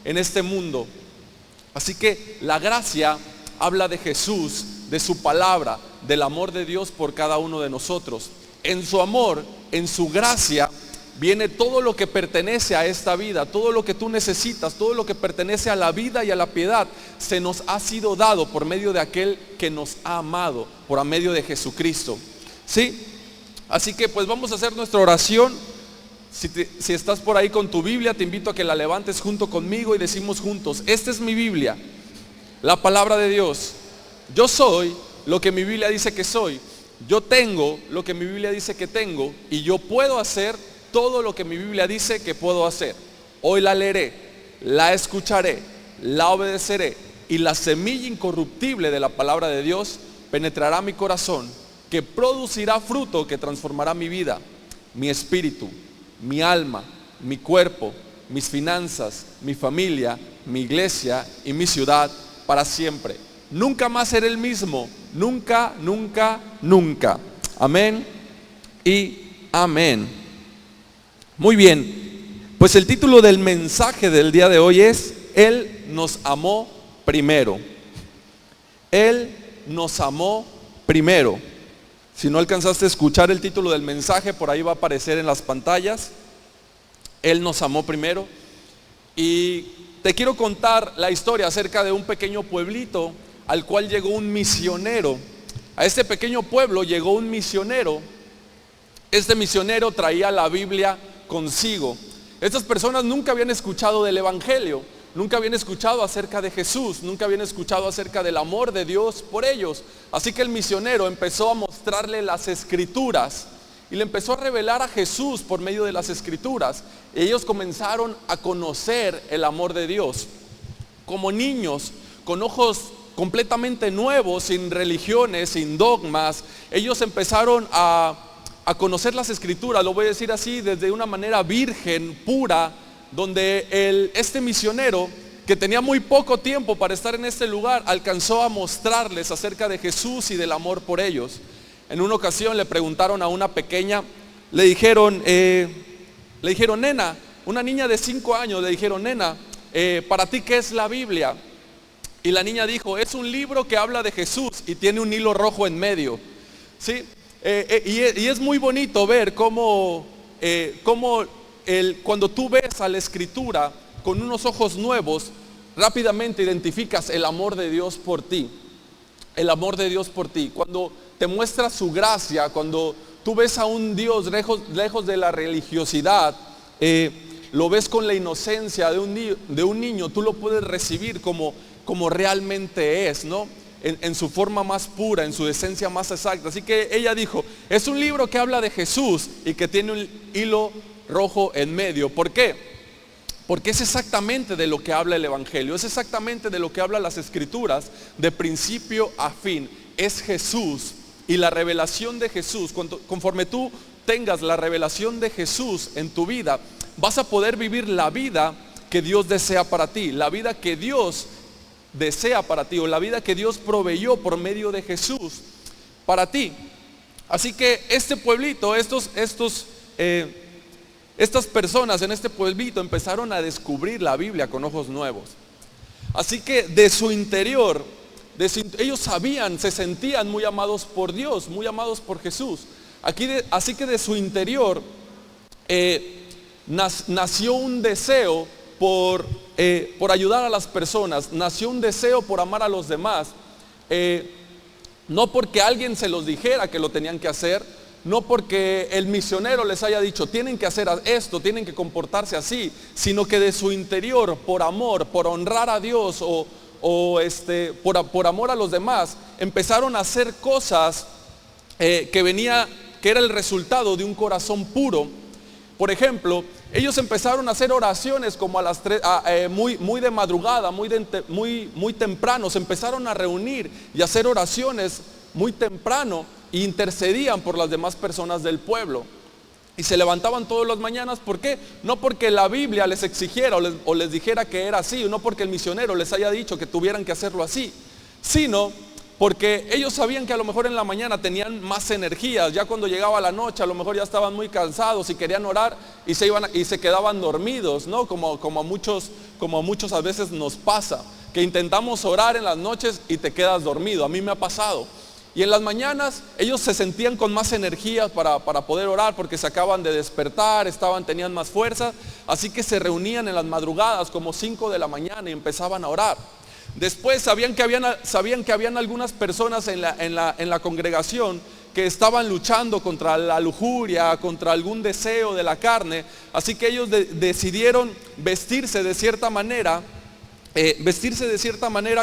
en este mundo. Así que la gracia habla de Jesús, de su palabra, del amor de Dios por cada uno de nosotros. En su amor, en su gracia, viene todo lo que pertenece a esta vida, todo lo que tú necesitas, todo lo que pertenece a la vida y a la piedad, se nos ha sido dado por medio de aquel que nos ha amado, por medio de Jesucristo. ¿Sí? Así que pues vamos a hacer nuestra oración. Si estás por ahí con tu Biblia, te invito a que la levantes junto conmigo y decimos juntos: esta es mi Biblia, la palabra de Dios. Yo soy lo que mi Biblia dice que soy. Yo tengo lo que mi Biblia dice que tengo, y yo puedo hacer todo lo que mi Biblia dice que puedo hacer. Hoy la leeré, la escucharé, la obedeceré, y la semilla incorruptible de la palabra de Dios penetrará mi corazón, que producirá fruto que transformará mi vida, mi espíritu, mi alma, mi cuerpo, mis finanzas, mi familia, mi iglesia y mi ciudad para siempre. Nunca más seré el mismo, nunca, nunca, nunca. Amén y amén. Muy bien, pues el título del mensaje del día de hoy es: Él nos amó primero. Él nos amó primero. Si no alcanzaste a escuchar el título del mensaje, por ahí va a aparecer en las pantallas. Él nos amó primero. Y te quiero contar la historia acerca de un pequeño pueblito al cual llegó un misionero. A este pequeño pueblo llegó un misionero. Este misionero traía la Biblia consigo. Estas personas nunca habían escuchado del evangelio, nunca habían escuchado acerca de Jesús, nunca habían escuchado acerca del amor de Dios por ellos. Así que el misionero empezó a mostrarle las escrituras y le empezó a revelar a Jesús por medio de las escrituras. Y ellos comenzaron a conocer el amor de Dios. Como niños, con ojos completamente nuevos, sin religiones, sin dogmas, ellos empezaron a conocer las escrituras, lo voy a decir así, desde una manera virgen, pura, donde este misionero, que tenía muy poco tiempo para estar en este lugar, alcanzó a mostrarles acerca de Jesús y del amor por ellos. En una ocasión le preguntaron a una pequeña, le dijeron, nena, una niña de 5 años, le dijeron: nena, ¿para ti qué es la Biblia? Y la niña dijo: es un libro que habla de Jesús y tiene un hilo rojo en medio. ¿Sí? Y es muy bonito ver cómo cuando tú ves a la escritura con unos ojos nuevos, rápidamente identificas el amor de Dios por ti. El amor de Dios por ti. Cuando te muestra su gracia, cuando tú ves a un Dios lejos de la religiosidad, lo ves con la inocencia de un niño, tú lo puedes recibir como realmente es, ¿no? En su forma más pura, en su esencia más exacta. Así que ella dijo: es un libro que habla de Jesús y que tiene un hilo rojo en medio. ¿Por qué? Porque es exactamente de lo que habla el evangelio, es exactamente de lo que habla las escrituras, de principio a fin. Es Jesús y la revelación de Jesús. Conforme tú tengas la revelación de Jesús en tu vida, vas a poder vivir la vida que Dios desea para ti, la vida que Dios desea para ti, o la vida que Dios proveyó por medio de Jesús para ti. Así que este pueblito, estas personas en este pueblito empezaron a descubrir la Biblia con ojos nuevos. Así que de su interior, ellos sabían, se sentían muy amados por Dios, muy amados por Jesús. Así que de su interior nació un deseo por ayudar a las personas, nació un deseo por amar a los demás, no porque alguien se los dijera que lo tenían que hacer, no porque el misionero les haya dicho tienen que hacer esto, tienen que comportarse así, sino que de su interior, por amor, por honrar a Dios por amor a los demás, empezaron a hacer cosas que era el resultado de un corazón puro. Por ejemplo, ellos empezaron a hacer oraciones como a las 3, muy de madrugada, muy temprano. Se empezaron a reunir y a hacer oraciones muy temprano e intercedían por las demás personas del pueblo. Y se levantaban todas las mañanas. ¿Por qué? No porque la Biblia les exigiera o les dijera que era así, no porque el misionero les haya dicho que tuvieran que hacerlo así, sino porque ellos sabían que a lo mejor en la mañana tenían más energías, ya cuando llegaba la noche a lo mejor ya estaban muy cansados y querían orar y se quedaban dormidos, ¿no? Como a muchos a veces nos pasa, que intentamos orar en las noches y te quedas dormido. A mí me ha pasado. Y en las mañanas ellos se sentían con más energía para poder orar, porque se acaban de despertar, tenían más fuerza, así que se reunían en las madrugadas como 5 de la mañana y empezaban a orar. Después sabían que habían algunas personas en la congregación que estaban luchando contra la lujuria, contra algún deseo de la carne, así que ellos decidieron vestirse de cierta manera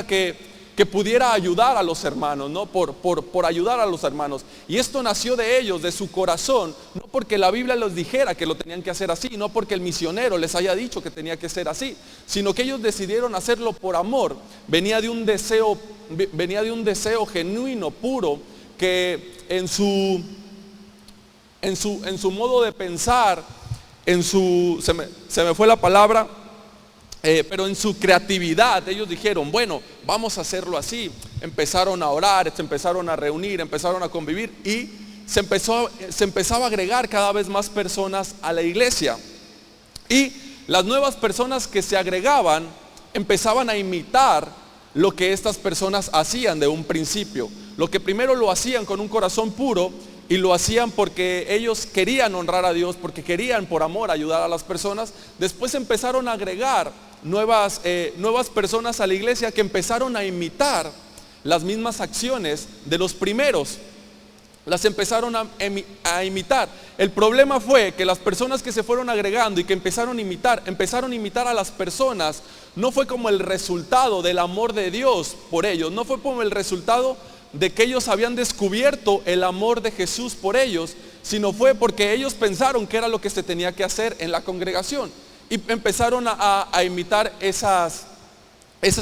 que pudiera ayudar a los hermanos, ¿no? Por ayudar a los hermanos. Y esto nació de ellos, de su corazón, no porque la Biblia les dijera que lo tenían que hacer así, no porque el misionero les haya dicho que tenía que ser así, sino que ellos decidieron hacerlo por amor. Venía de un deseo genuino, puro, que en su modo de pensar, se me fue la palabra, pero en su creatividad ellos dijeron, bueno, vamos a hacerlo así. Empezaron a orar, se empezaron a reunir, empezaron a convivir y se empezaba a agregar cada vez más personas a la iglesia. Y las nuevas personas que se agregaban empezaban a imitar lo que estas personas hacían de un principio. Lo que primero lo hacían con un corazón puro y lo hacían porque ellos querían honrar a Dios, porque querían por amor ayudar a las personas. Después empezaron a agregar nuevas personas a la iglesia que empezaron a imitar las mismas acciones de los primeros. Las empezaron a imitar. El problema fue que las personas que se fueron agregando y que empezaron a imitar a las personas, no fue como el resultado del amor de Dios por ellos, no fue como el resultado de que ellos habían descubierto el amor de Jesús por ellos, sino fue porque ellos pensaron que era lo que se tenía que hacer en la congregación y empezaron a imitar esas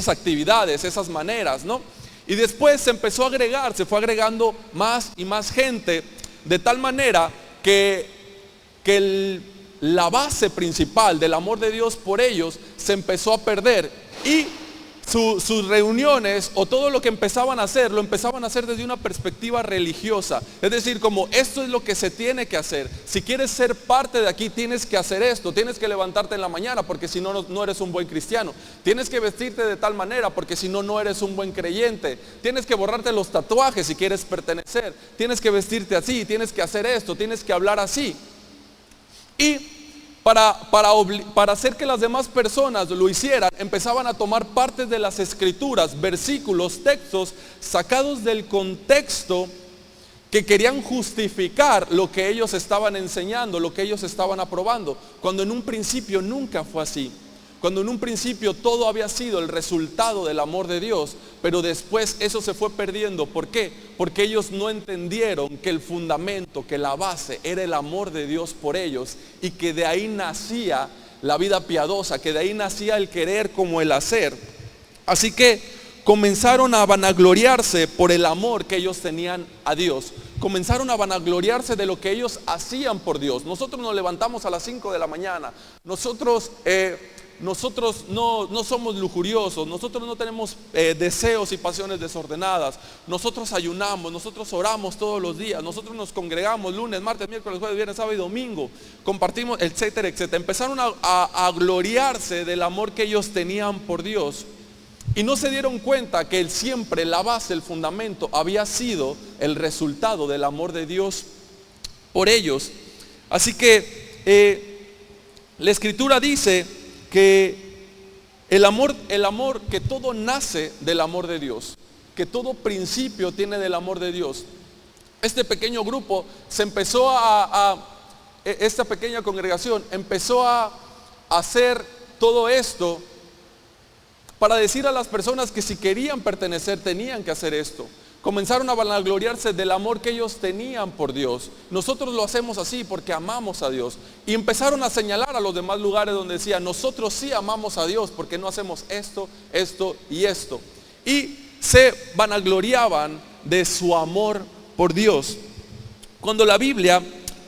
actividades, esas maneras, ¿no? Y después se fue agregando más y más gente, de tal manera que la base principal del amor de Dios por ellos se empezó a perder. Y sus reuniones o todo lo que empezaban a hacer, lo empezaban a hacer desde una perspectiva religiosa. Es decir, como esto es lo que se tiene que hacer. Si quieres ser parte de aquí, tienes que hacer esto. Tienes que levantarte en la mañana, porque si no, no eres un buen cristiano. Tienes que vestirte de tal manera, porque si no, no eres un buen creyente. Tienes que borrarte los tatuajes si quieres pertenecer. Tienes que vestirte así, tienes que hacer esto, tienes que hablar así. Y para hacer que las demás personas lo hicieran, empezaban a tomar partes de las escrituras, versículos, textos sacados del contexto, que querían justificar lo que ellos estaban enseñando, lo que ellos estaban aprobando, cuando en un principio nunca fue así. Cuando en un principio todo había sido el resultado del amor de Dios, pero después eso se fue perdiendo. ¿Por qué? Porque ellos no entendieron que el fundamento, que la base era el amor de Dios por ellos, y que de ahí nacía la vida piadosa, que de ahí nacía el querer como el hacer. Así que comenzaron a vanagloriarse por el amor que ellos tenían a Dios. Comenzaron a vanagloriarse de lo que ellos hacían por Dios. Nosotros nos levantamos a las 5 de la mañana. Nosotros no somos lujuriosos, nosotros no tenemos deseos y pasiones desordenadas, nosotros ayunamos, nosotros oramos todos los días, nosotros nos congregamos lunes, martes, miércoles, jueves, viernes, sábado y domingo, compartimos, etcétera, etcétera. Empezaron a gloriarse del amor que ellos tenían por Dios y no se dieron cuenta que siempre la base, el fundamento había sido el resultado del amor de Dios por ellos. Así que la Escritura dice que el amor, que todo nace del amor de Dios, que todo principio tiene del amor de Dios. Este pequeño grupo esta pequeña congregación empezó a hacer todo esto para decir a las personas que si querían pertenecer tenían que hacer esto. Comenzaron a vanagloriarse del amor que ellos tenían por Dios. Nosotros lo hacemos así porque amamos a Dios. Y empezaron a señalar a los demás lugares donde decían, nosotros sí amamos a Dios porque no hacemos esto, esto y esto. Y se vanagloriaban de su amor por Dios. Cuando la Biblia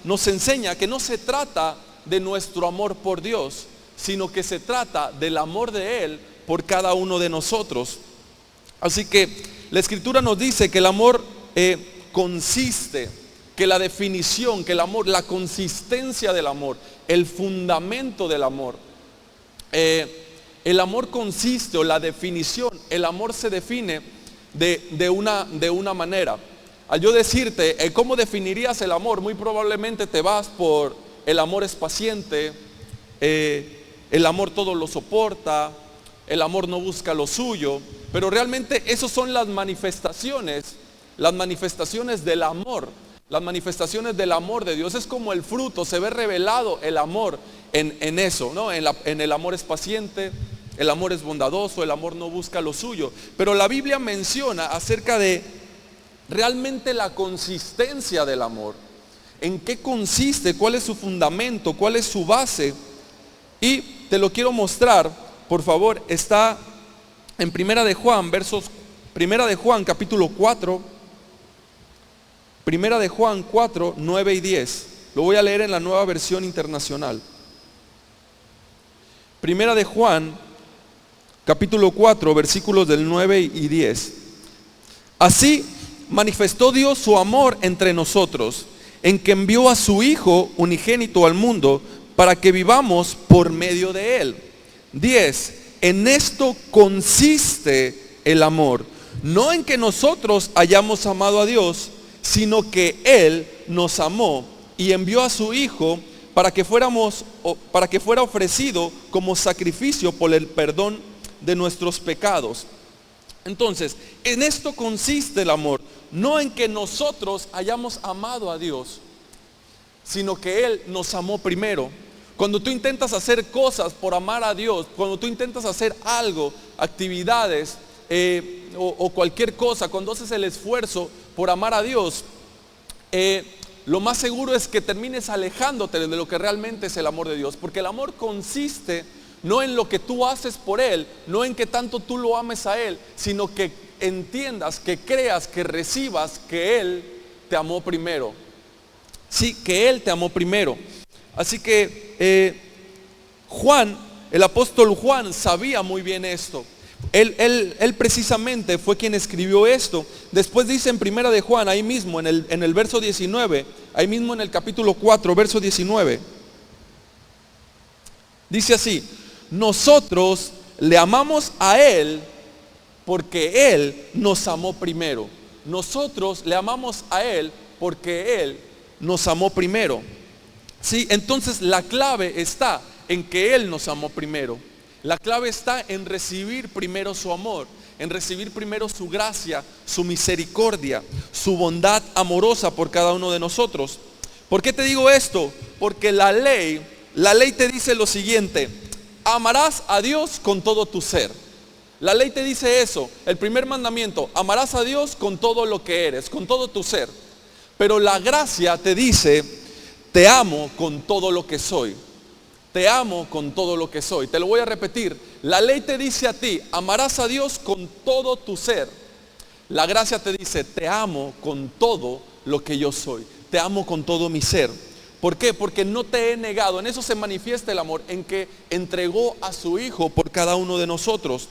nos enseña que no se trata de nuestro amor por Dios, sino que se trata del amor de Él por cada uno de nosotros. Así que la Escritura nos dice que el amor consiste, que la definición, que el amor, la consistencia del amor, el fundamento del amor, el amor consiste, o la definición, el amor se define de una manera. Al yo decirte, ¿cómo definirías el amor? Muy probablemente te vas por el amor es paciente, el amor todo lo soporta, el amor no busca lo suyo, pero realmente esas son las manifestaciones del amor, las manifestaciones del amor de Dios. Es como el fruto, se ve revelado el amor en eso, ¿no? En el amor es paciente, el amor es bondadoso, el amor no busca lo suyo. Pero la Biblia menciona acerca de realmente la consistencia del amor. ¿En qué consiste? ¿Cuál es su fundamento? ¿Cuál es su base? Y te lo quiero mostrar, por favor. Está en Primera de Juan, capítulo 4. Primera de Juan 4, 9 y 10. Lo voy a leer en la Nueva Versión Internacional. Primera de Juan, capítulo 4, versículos del 9 y 10. Así manifestó Dios su amor entre nosotros, en que envió a su Hijo unigénito al mundo, para que vivamos por medio de Él. 10. En esto consiste el amor, no en que nosotros hayamos amado a Dios, sino que Él nos amó y envió a su Hijo para que fuera ofrecido como sacrificio por el perdón de nuestros pecados. Entonces, en esto consiste el amor, no en que nosotros hayamos amado a Dios, sino que Él nos amó primero. Cuando tú intentas hacer cosas por amar a Dios, cuando tú intentas hacer algo, actividades o cualquier cosa, cuando haces el esfuerzo por amar a Dios, lo más seguro es que termines alejándote de lo que realmente es el amor de Dios. Porque el amor consiste no en lo que tú haces por Él, no en que tanto tú lo ames a Él, sino que entiendas, que creas, que recibas que Él te amó primero. Sí, que Él te amó primero. Así que Juan, el apóstol Juan, sabía muy bien esto. Él precisamente fue quien escribió esto. Después dice en Primera de Juan, ahí mismo en el verso 19, ahí mismo en el capítulo 4, verso 19, dice así: nosotros le amamos a Él porque Él nos amó primero. Nosotros le amamos a Él porque Él nos amó primero. Sí, entonces la clave está en que Él nos amó primero. La clave está en recibir primero su amor, en recibir primero su gracia, su misericordia, su bondad amorosa por cada uno de nosotros. ¿Por qué te digo esto? Porque la ley te dice lo siguiente: amarás a Dios con todo tu ser. La ley te dice eso, el primer mandamiento: amarás a Dios con todo lo que eres, con todo tu ser. Pero la gracia te dice: te amo con todo lo que soy. Te amo con todo lo que soy. Te lo voy a repetir. La ley te dice a ti: amarás a Dios con todo tu ser. La gracia te dice: te amo con todo lo que yo soy. Te amo con todo mi ser. ¿Por qué? Porque no te he negado. En eso se manifiesta el amor, en que entregó a su Hijo por cada uno de nosotros.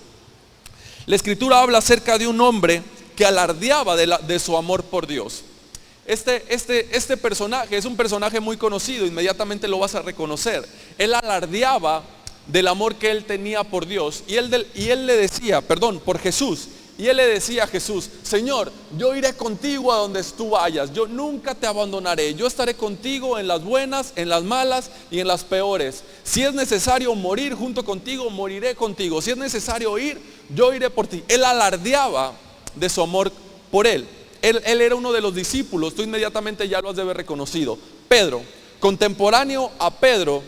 La Escritura habla acerca de un hombre que alardeaba de su amor por Dios. Este personaje es un personaje muy conocido, inmediatamente lo vas a reconocer. Él alardeaba del amor que él tenía por Dios y él le decía, por Jesús. Y él le decía a Jesús: Señor, yo iré contigo a donde tú vayas, yo nunca te abandonaré, yo estaré contigo en las buenas, en las malas y en las peores. Si es necesario morir junto contigo, moriré contigo. Si es necesario ir, yo iré por ti. Él alardeaba de su amor por él. Él era uno de los discípulos, tú inmediatamente ya lo has de haber reconocido. Pedro, contemporáneo a Pedro,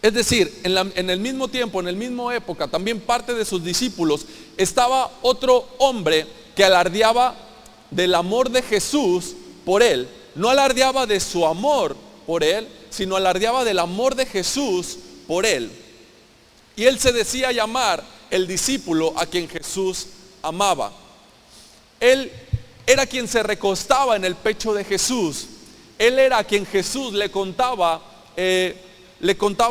es decir, en el mismo tiempo, en la misma época, también parte de sus discípulos, estaba otro hombre que alardeaba del amor de Jesús por él. No alardeaba de su amor por él, sino alardeaba del amor de Jesús por él. Y él se decía llamar el discípulo a quien Jesús amaba. Él era quien se recostaba en el pecho de Jesús. Él era a quien Jesús le contaba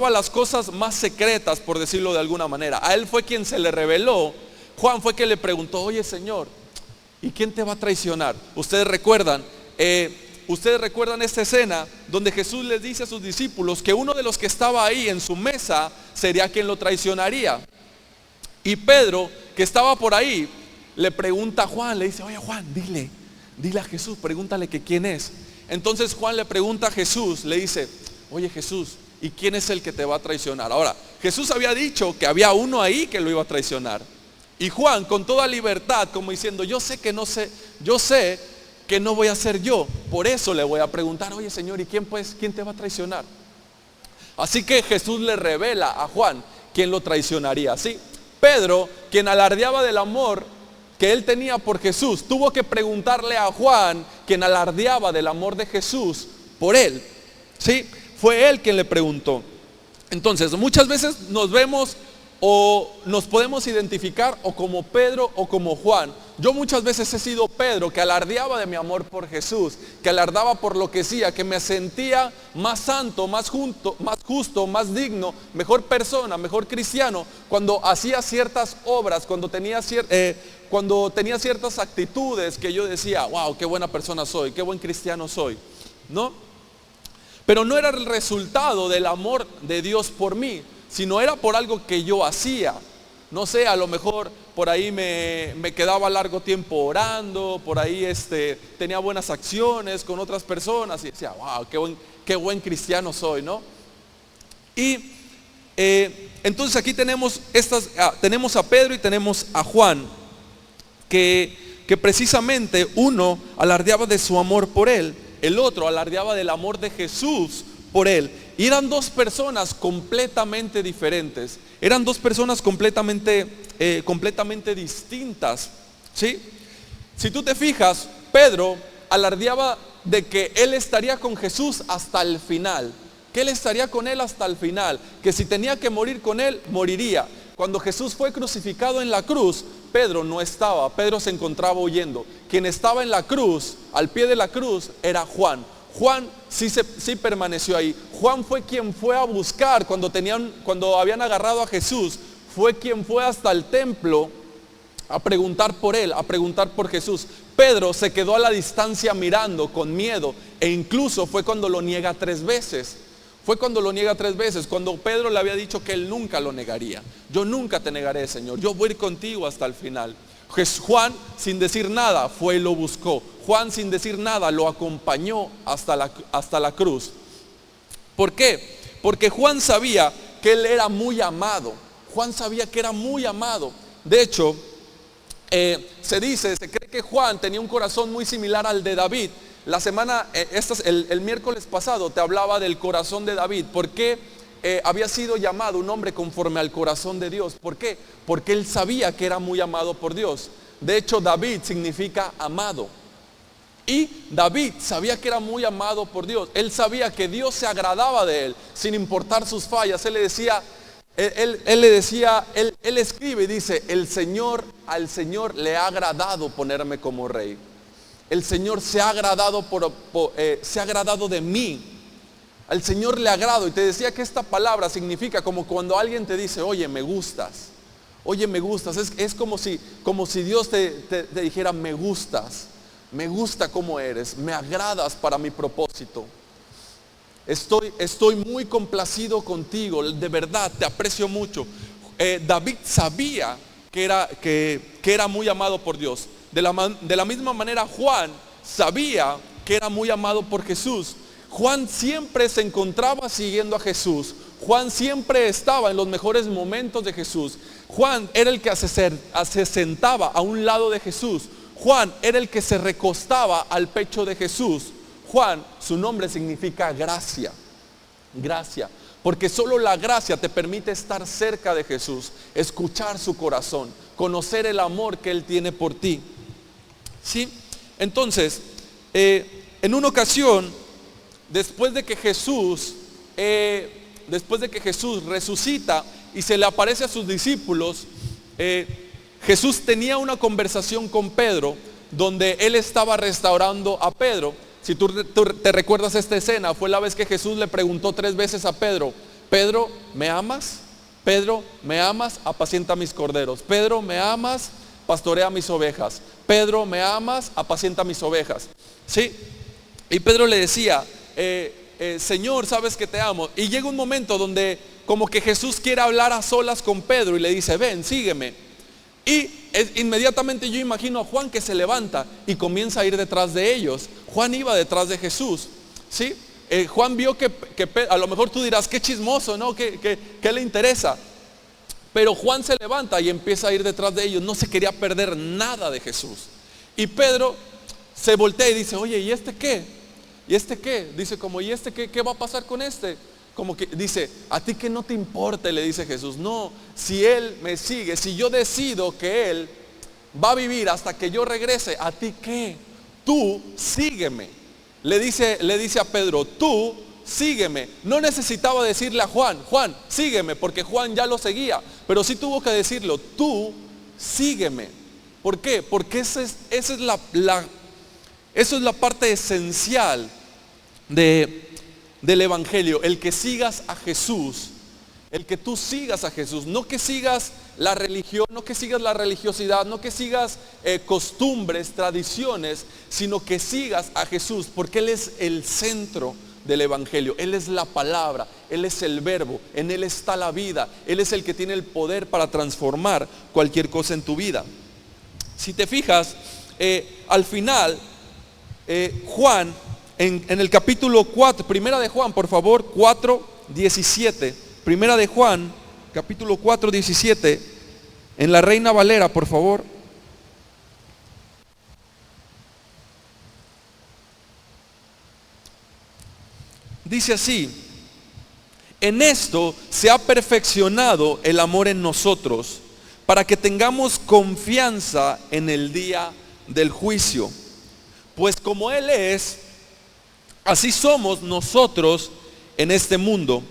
las cosas más secretas, por decirlo de alguna manera. A él fue quien se le reveló. Juan fue quien le preguntó: oye, Señor, ¿Y quién te va a traicionar? Ustedes recuerdan esta escena donde Jesús les dice a sus discípulos que uno de los que estaba ahí en su mesa sería quien lo traicionaría. Y Pedro, que estaba por ahí, le pregunta a Juan, le dice: oye Juan, dile a Jesús, pregúntale que quién es. Entonces Juan le pregunta a Jesús, le dice: oye Jesús, ¿y quién es el que te va a traicionar? Ahora, Jesús había dicho que había uno ahí que lo iba a traicionar. Y Juan, con toda libertad, como diciendo: yo sé que no voy a ser yo, por eso le voy a preguntar: oye Señor, ¿y quién te va a traicionar? Así que Jesús le revela a Juan quién lo traicionaría. ¿Sí? Pedro, quien alardeaba del amor que él tenía por Jesús, tuvo que preguntarle a Juan, quien alardeaba del amor de Jesús por él. ¿Sí? Fue él quien le preguntó. Entonces, muchas veces nos vemos o nos podemos identificar o como Pedro o como Juan. Yo muchas veces he sido Pedro, que alardeaba de mi amor por Jesús, que alardeaba por lo que hacía, que me sentía más santo, más justo, más digno, mejor persona, mejor cristiano, cuando hacía ciertas obras, cuando tenía ciertas actitudes que yo decía: wow, qué buena persona soy, qué buen cristiano soy, ¿no? Pero no era el resultado del amor de Dios por mí, sino era por algo que yo hacía. No sé, a lo mejor por ahí me quedaba largo tiempo orando, por ahí tenía buenas acciones con otras personas y decía: wow, qué buen cristiano soy, ¿no? Y entonces aquí tenemos a Pedro y tenemos a Juan, que precisamente uno alardeaba de su amor por él, el otro alardeaba del amor de Jesús por él. Y eran dos personas completamente diferentes. Eran dos personas completamente distintas. ¿Sí? Si tú te fijas, Pedro alardeaba de que él estaría con Jesús hasta el final. Que él estaría con él hasta el final. Que si tenía que morir con él, moriría. Cuando Jesús fue crucificado en la cruz, Pedro no estaba. Pedro se encontraba huyendo. Quien estaba en la cruz, al pie de la cruz, era Juan. Juan sí permaneció ahí. Juan fue quien fue a buscar cuando habían agarrado a Jesús. Fue quien fue hasta el templo a preguntar por él, a preguntar por Jesús. Pedro se quedó a la distancia mirando con miedo, e incluso fue cuando lo niega 3 veces. Cuando Pedro le había dicho que él nunca lo negaría. Yo nunca te negaré, Señor, yo voy a ir contigo hasta el final. Juan, sin decir nada, fue y lo buscó. Juan, sin decir nada, lo acompañó hasta la cruz. ¿Por qué? Porque Juan sabía que él era muy amado. Juan sabía que era muy amado. De hecho, se cree que Juan tenía un corazón muy similar al de David. El miércoles pasado te hablaba del corazón de David. ¿Por qué había sido llamado un hombre conforme al corazón de Dios? ¿Por qué? Porque él sabía que era muy amado por Dios. De hecho, David significa amado. Y David sabía que era muy amado por Dios. Él sabía que Dios se agradaba de él, sin importar sus fallas. Él escribe y dice: al Señor le ha agradado ponerme como rey. El Señor se ha agradado de mí. Al Señor le agrado. Y te decía que esta palabra significa como cuando alguien te dice: oye, me gustas. Oye, me gustas. Es como si Dios te dijera: me gustas. Me gusta cómo eres. Me agradas para mi propósito. Estoy muy complacido contigo. De verdad, te aprecio mucho. David sabía que era muy amado por Dios. De la misma manera, Juan sabía que era muy amado por Jesús. Juan siempre se encontraba siguiendo a Jesús. Juan siempre estaba en los mejores momentos de Jesús. Juan era el que se sentaba a un lado de Jesús. Juan era el que se recostaba al pecho de Jesús. Juan, su nombre significa gracia. Gracia. Porque solo la gracia te permite estar cerca de Jesús, escuchar su corazón, conocer el amor que Él tiene por ti. ¿Sí? Entonces, en una ocasión, después de que Jesús resucita y se le aparece a sus discípulos, Jesús tenía una conversación con Pedro, donde Él estaba restaurando a Pedro. Si tú te recuerdas esta escena, fue la vez que Jesús le preguntó 3 veces a Pedro: Pedro, ¿me amas? Pedro, ¿me amas? Apacienta mis corderos. Pedro, ¿me amas? pastorea mis ovejas. Pedro, ¿me amas? Apacienta mis ovejas. ¿Sí? Y Pedro le decía, Señor, sabes que te amo. Y llega un momento donde como que Jesús quiere hablar a solas con Pedro y le dice, ven, sígueme. Y inmediatamente yo imagino a Juan que se levanta y comienza a ir detrás de ellos. Juan iba detrás de Jesús, ¿sí? Juan vio que a lo mejor tú dirás, qué chismoso, ¿no? ¿Qué le interesa? Pero Juan se levanta y empieza a ir detrás de ellos. No se quería perder nada de Jesús. Y Pedro se voltea y dice, oye, ¿y este qué? ¿Y este qué? Dice como, ¿y este qué? ¿Qué va a pasar con este? Como que dice, a ti que no te importe, le dice Jesús. No, si él me sigue, si yo decido que él va a vivir hasta que yo regrese, ¿a ti qué? Tú sígueme. Le dice a Pedro, tú sígueme. No necesitaba decirle a Juan, sígueme, porque Juan ya lo seguía. Pero sí tuvo que decirlo, tú sígueme. ¿Por qué? Porque esa es la parte esencial del evangelio, el que sigas a Jesús, el que tú sigas a Jesús, no que sigas la religión, no que sigas la religiosidad, no que sigas costumbres, tradiciones, sino que sigas a Jesús, porque Él es el centro del evangelio. Él es la palabra, Él es el verbo, en Él está la vida, Él es el que tiene el poder para transformar cualquier cosa en tu vida. Si te fijas, al final Juan en el capítulo 4, primera de Juan, por favor, 4:17, primera de Juan, capítulo 4:17, en la Reina Valera, por favor. Dice así, en esto se ha perfeccionado el amor en nosotros, para que tengamos confianza en el día del juicio. Pues como Él es, así somos nosotros en este mundo.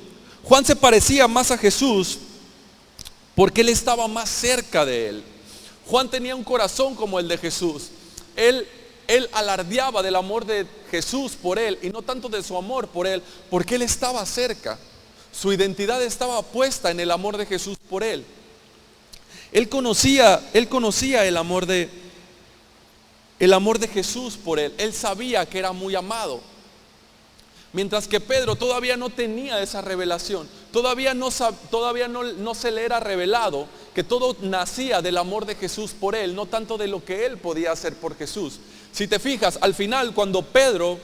Juan se parecía más a Jesús porque Él estaba más cerca de Él. Juan tenía un corazón como el de Jesús. Él alardeaba del amor de Jesús por Él y no tanto de su amor por Él, porque Él estaba cerca. Su identidad estaba puesta en el amor de Jesús por Él. Él conocía el amor de Jesús por Él. Él sabía que era muy amado. Mientras que Pedro todavía no tenía esa revelación, todavía no se le era revelado que todo nacía del amor de Jesús por él, no tanto de lo que él podía hacer por Jesús. Si te fijas, al final cuando Pedro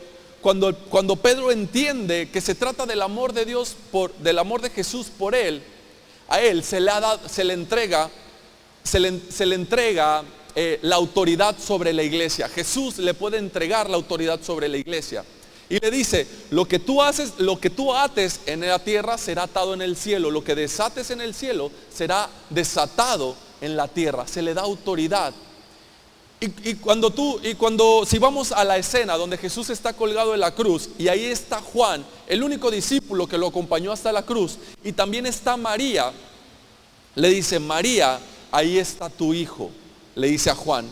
entiende que se trata del amor de Dios, del amor de Jesús por él, a él se le entrega la autoridad sobre la iglesia. Jesús le puede entregar la autoridad sobre la iglesia. Y le dice, lo que tú ates en la tierra será atado en el cielo, lo que desates en el cielo será desatado en la tierra. Se le da autoridad. Si vamos a la escena donde Jesús está colgado en la cruz, y ahí está Juan, el único discípulo que lo acompañó hasta la cruz, y también está María, le dice, María, ahí está tu hijo, le dice a Juan.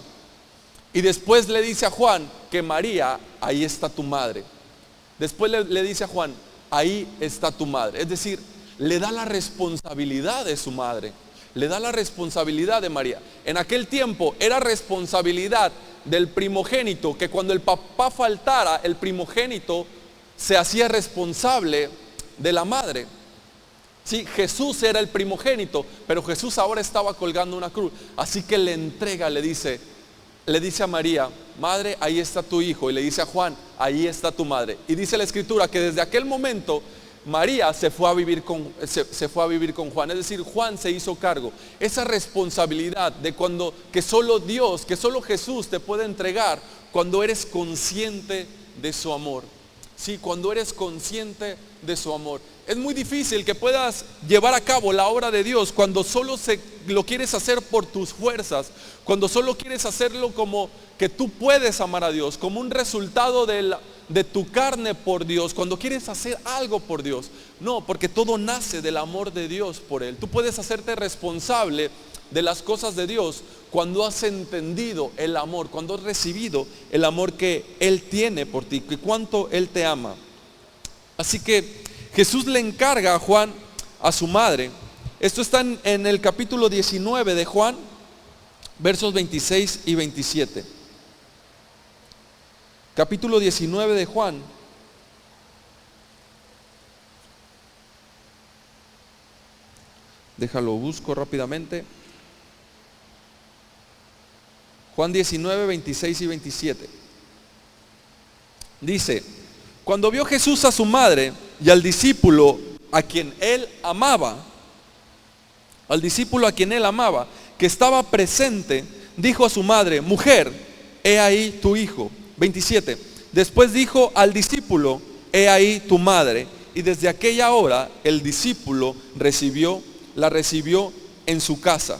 Y después le dice a Juan que María, ahí está tu madre. Después le dice a Juan, ahí está tu madre. Es decir, le da la responsabilidad de su madre, le da la responsabilidad de María. En aquel tiempo era responsabilidad del primogénito, que cuando el papá faltara, el primogénito se hacía responsable de la madre. Sí, Jesús era el primogénito, pero Jesús ahora estaba colgando una cruz. Así que le entrega, le dice a María, madre, ahí está tu hijo. Y le dice a Juan, ahí está tu madre. Y dice la escritura que desde aquel momento María se fue a vivir con Juan. Es decir, Juan se hizo cargo. Esa responsabilidad de que solo Dios, que solo Jesús te puede entregar cuando eres consciente de su amor. Sí, cuando eres consciente de su amor. Es muy difícil que puedas llevar a cabo la obra de Dios cuando solo lo quieres hacer por tus fuerzas, cuando solo quieres hacerlo como que tú puedes amar a Dios, como un resultado de tu carne por Dios, cuando quieres hacer algo por Dios. No, porque todo nace del amor de Dios por Él. Tú puedes hacerte responsable de las cosas de Dios cuando has entendido el amor, cuando has recibido el amor que Él tiene por ti, que cuánto Él te ama. Así que Jesús le encarga a Juan, a su madre. Esto está en el capítulo 19 de Juan. versos 26 y 27. Capítulo 19 de Juan. Déjalo, busco rápidamente. Juan 19, 26 y 27. Dice: cuando vio Jesús a su madre y al discípulo a quien él amaba, que estaba presente, dijo a su madre: mujer, he ahí tu hijo. 27. Después dijo al discípulo: he ahí tu madre. Y desde aquella hora el discípulo la recibió en su casa.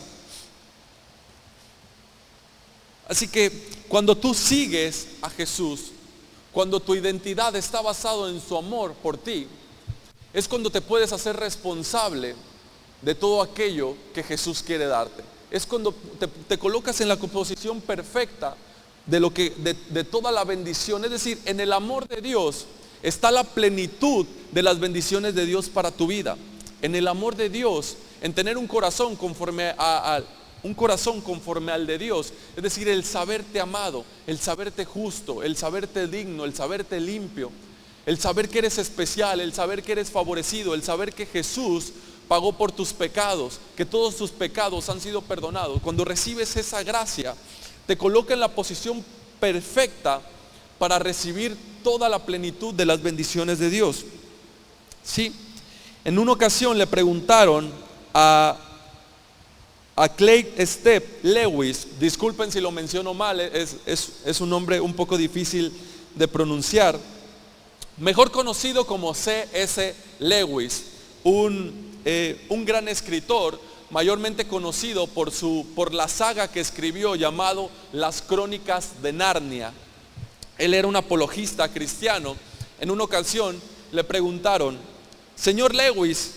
Así que cuando tú sigues a Jesús, cuando tu identidad está basada en su amor por ti, es cuando te puedes hacer responsable de todo aquello que Jesús quiere darte. Es cuando te colocas en la posición perfecta de toda la bendición. Es decir, en el amor de Dios está la plenitud de las bendiciones de Dios para tu vida. En el amor de Dios, en tener un corazón conforme al de Dios, es decir, el saberte amado, el saberte justo, el saberte digno, el saberte limpio, el saber que eres especial, el saber que eres favorecido, el saber que Jesús pagó por tus pecados, que todos tus pecados han sido perdonados. Cuando recibes esa gracia, te coloca en la posición perfecta para recibir toda la plenitud de las bendiciones de Dios. Sí, en una ocasión le preguntaron a Craig Step Lewis, disculpen si lo menciono mal, es un nombre un poco difícil de pronunciar, mejor conocido como C.S. Lewis, un gran escritor, mayormente conocido por la saga que escribió llamado Las Crónicas de Narnia. Él era un apologista cristiano. En una ocasión le preguntaron: señor Lewis,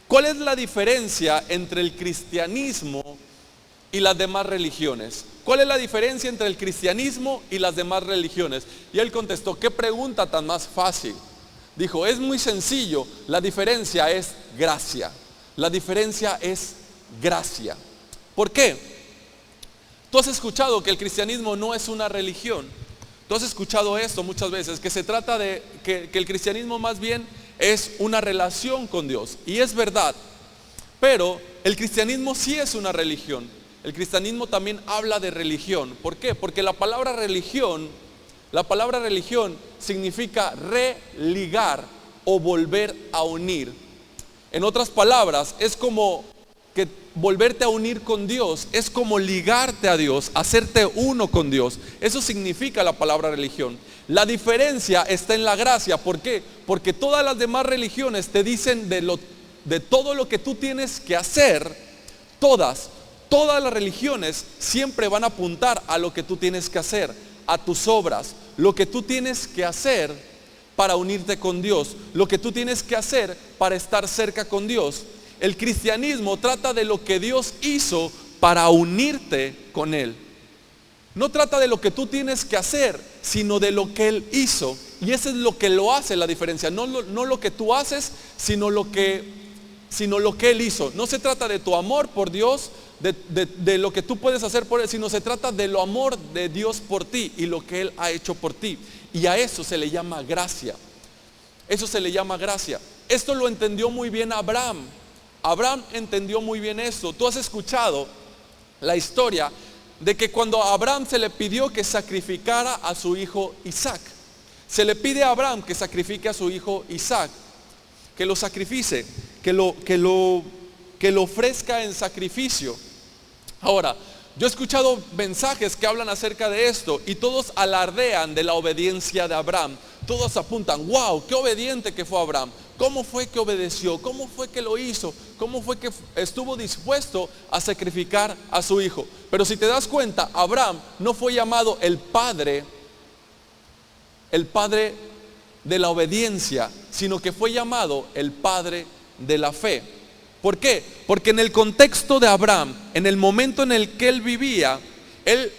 ¿cuál es la diferencia entre el cristianismo y las demás religiones? ¿Cuál es la diferencia entre el cristianismo y las demás religiones? Y él contestó: ¿qué pregunta tan más fácil? Dijo: es muy sencillo, la diferencia es gracia. La diferencia es gracia. ¿Por qué? Tú has escuchado que el cristianismo no es una religión. Tú has escuchado esto muchas veces, que se trata de que el cristianismo más bien es una relación con Dios. Y es verdad, pero el cristianismo sí es una religión. El cristianismo también habla de religión. ¿Por qué? Porque la palabra religión significa religar o volver a unir. En otras palabras, es como que volverte a unir con Dios, es como ligarte a Dios, hacerte uno con Dios. Eso significa la palabra religión. La diferencia está en la gracia. ¿Por qué? Porque todas las demás religiones te dicen de todo lo que tú tienes que hacer. Todas las religiones siempre van a apuntar a lo que tú tienes que hacer, a tus obras, lo que tú tienes que hacer para unirte con Dios, lo que tú tienes que hacer para estar cerca con Dios. El cristianismo trata de lo que Dios hizo para unirte con Él. No trata de lo que tú tienes que hacer, sino de lo que Él hizo. Y eso es lo que lo hace la diferencia. No lo que tú haces, sino lo que Él hizo. No se trata de tu amor por Dios, de lo que tú puedes hacer por Él, sino se trata de lo amor de Dios por ti y lo que Él ha hecho por ti. Y a eso se le llama gracia. Eso se le llama gracia. Esto lo entendió muy bien Abraham. Abraham entendió muy bien esto. Tú has escuchado la historia de que cuando a Abraham se le pidió que sacrificara a su hijo Isaac, se le pide a Abraham que sacrifique a su hijo Isaac, que lo sacrifique, que lo ofrezca en sacrificio. Ahora, yo he escuchado mensajes que hablan acerca de esto y todos alardean de la obediencia de Abraham. Todos apuntan: wow, qué obediente que fue Abraham. ¿Cómo fue que obedeció? ¿Cómo fue que lo hizo? ¿Cómo fue que estuvo dispuesto a sacrificar a su hijo? Pero si te das cuenta, Abraham no fue llamado el padre de la obediencia, sino que fue llamado el padre de la fe. ¿Por qué? Porque en el contexto de Abraham, en el momento en el que él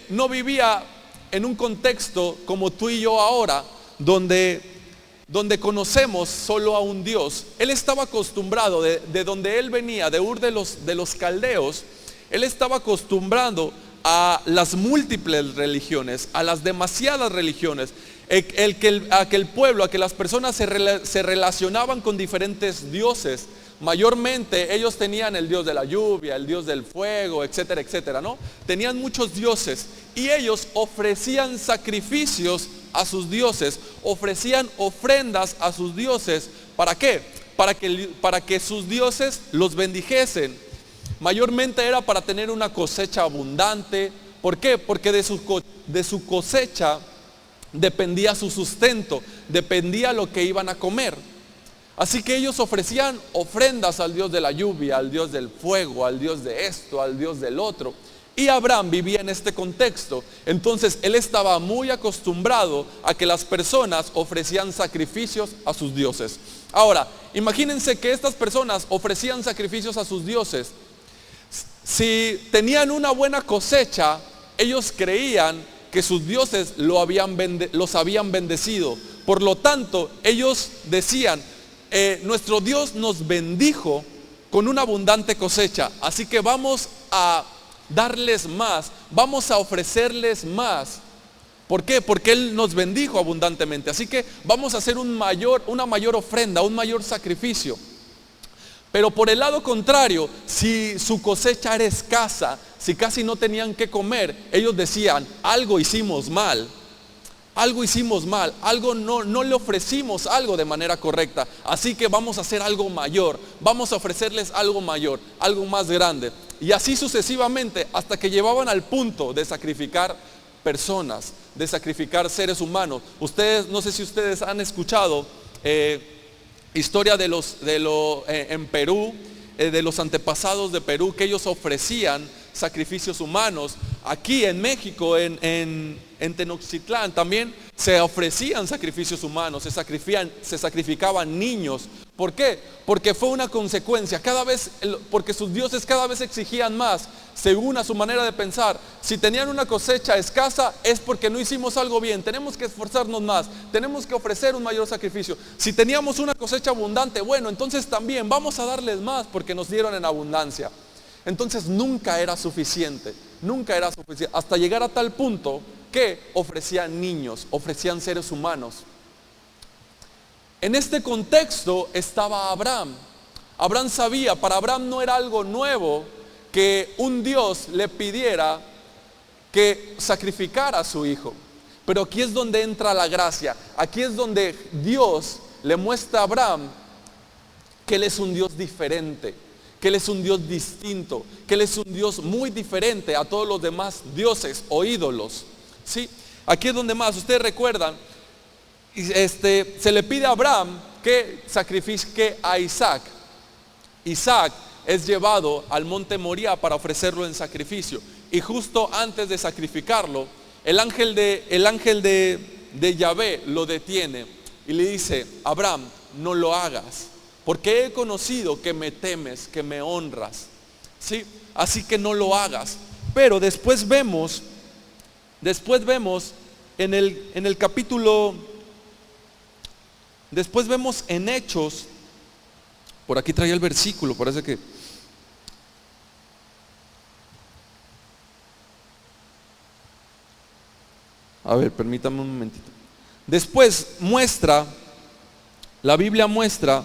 no vivía en un contexto como tú y yo ahora, donde conocemos solo a un Dios. Él estaba acostumbrado de donde él venía, de Ur de los caldeos. Él estaba acostumbrado a las múltiples religiones, a las demasiadas religiones, a que el pueblo, a que las personas se relacionaban con diferentes dioses. Mayormente ellos tenían el dios de la lluvia, el dios del fuego, etcétera, etcétera, ¿no? Tenían muchos dioses y ellos ofrecían sacrificios a sus dioses, ofrecían ofrendas a sus dioses. ¿Para qué? Para que sus dioses los bendijesen. Mayormente era para tener una cosecha abundante. ¿Por qué? Porque de su cosecha dependía su sustento, dependía lo que iban a comer. Así que ellos ofrecían ofrendas al Dios de la lluvia, al Dios del fuego, al Dios de esto, al Dios del otro. Y Abraham vivía en este contexto. Entonces él estaba muy acostumbrado a que las personas ofrecían sacrificios a sus dioses. Ahora, imagínense que estas personas ofrecían sacrificios a sus dioses. Si tenían una buena cosecha, ellos creían que sus dioses los habían bendecido. Por lo tanto, ellos decían, nuestro Dios nos bendijo con una abundante cosecha, así que vamos a darles más, vamos a ofrecerles más. ¿Por qué? Porque Él nos bendijo abundantemente, así que vamos a hacer una mayor ofrenda, un mayor sacrificio. Pero por el lado contrario, si su cosecha era escasa, si casi no tenían que comer, ellos decían, algo hicimos mal, algo no le ofrecimos algo de manera correcta, así que vamos a hacer algo mayor, vamos a ofrecerles algo mayor, algo más grande. Y así sucesivamente, hasta que llevaban al punto de sacrificar personas, de sacrificar seres humanos. Ustedes, no sé si ustedes han escuchado historia en Perú, de los antepasados de Perú, que ellos ofrecían sacrificios humanos. Aquí en México, en Tenochtitlán también se ofrecían sacrificios humanos, se sacrificaban niños. ¿Por qué? Porque fue una consecuencia, porque sus dioses cada vez exigían más, según a su manera de pensar. Si tenían una cosecha escasa, es porque no hicimos algo bien, tenemos que esforzarnos más, tenemos que ofrecer un mayor sacrificio. Si teníamos una cosecha abundante, bueno, entonces también vamos a darles más porque nos dieron en abundancia. Entonces nunca era suficiente, hasta llegar a tal punto que ofrecían niños, ofrecían seres humanos. En este contexto estaba Abraham. Abraham sabía, para Abraham no era algo nuevo que un Dios le pidiera que sacrificara a su hijo. Pero aquí es donde entra la gracia, aquí es donde Dios le muestra a Abraham que Él es un Dios diferente, que Él es un Dios distinto, que Él es un Dios muy diferente a todos los demás dioses o ídolos. ¿Sí? Aquí es donde más, ustedes recuerdan, se le pide a Abraham que sacrifique a Isaac. Isaac es llevado al monte Moría para ofrecerlo en sacrificio. Y justo antes de sacrificarlo, el ángel de Yahvé lo detiene y le dice, Abraham, no lo hagas, porque he conocido que me temes, que me honras. ¿Sí? Así que no lo hagas. Pero después vemos en el capítulo, después vemos en Hechos, por aquí traía el versículo, parece que, a ver, permítame un momentito. Después la Biblia muestra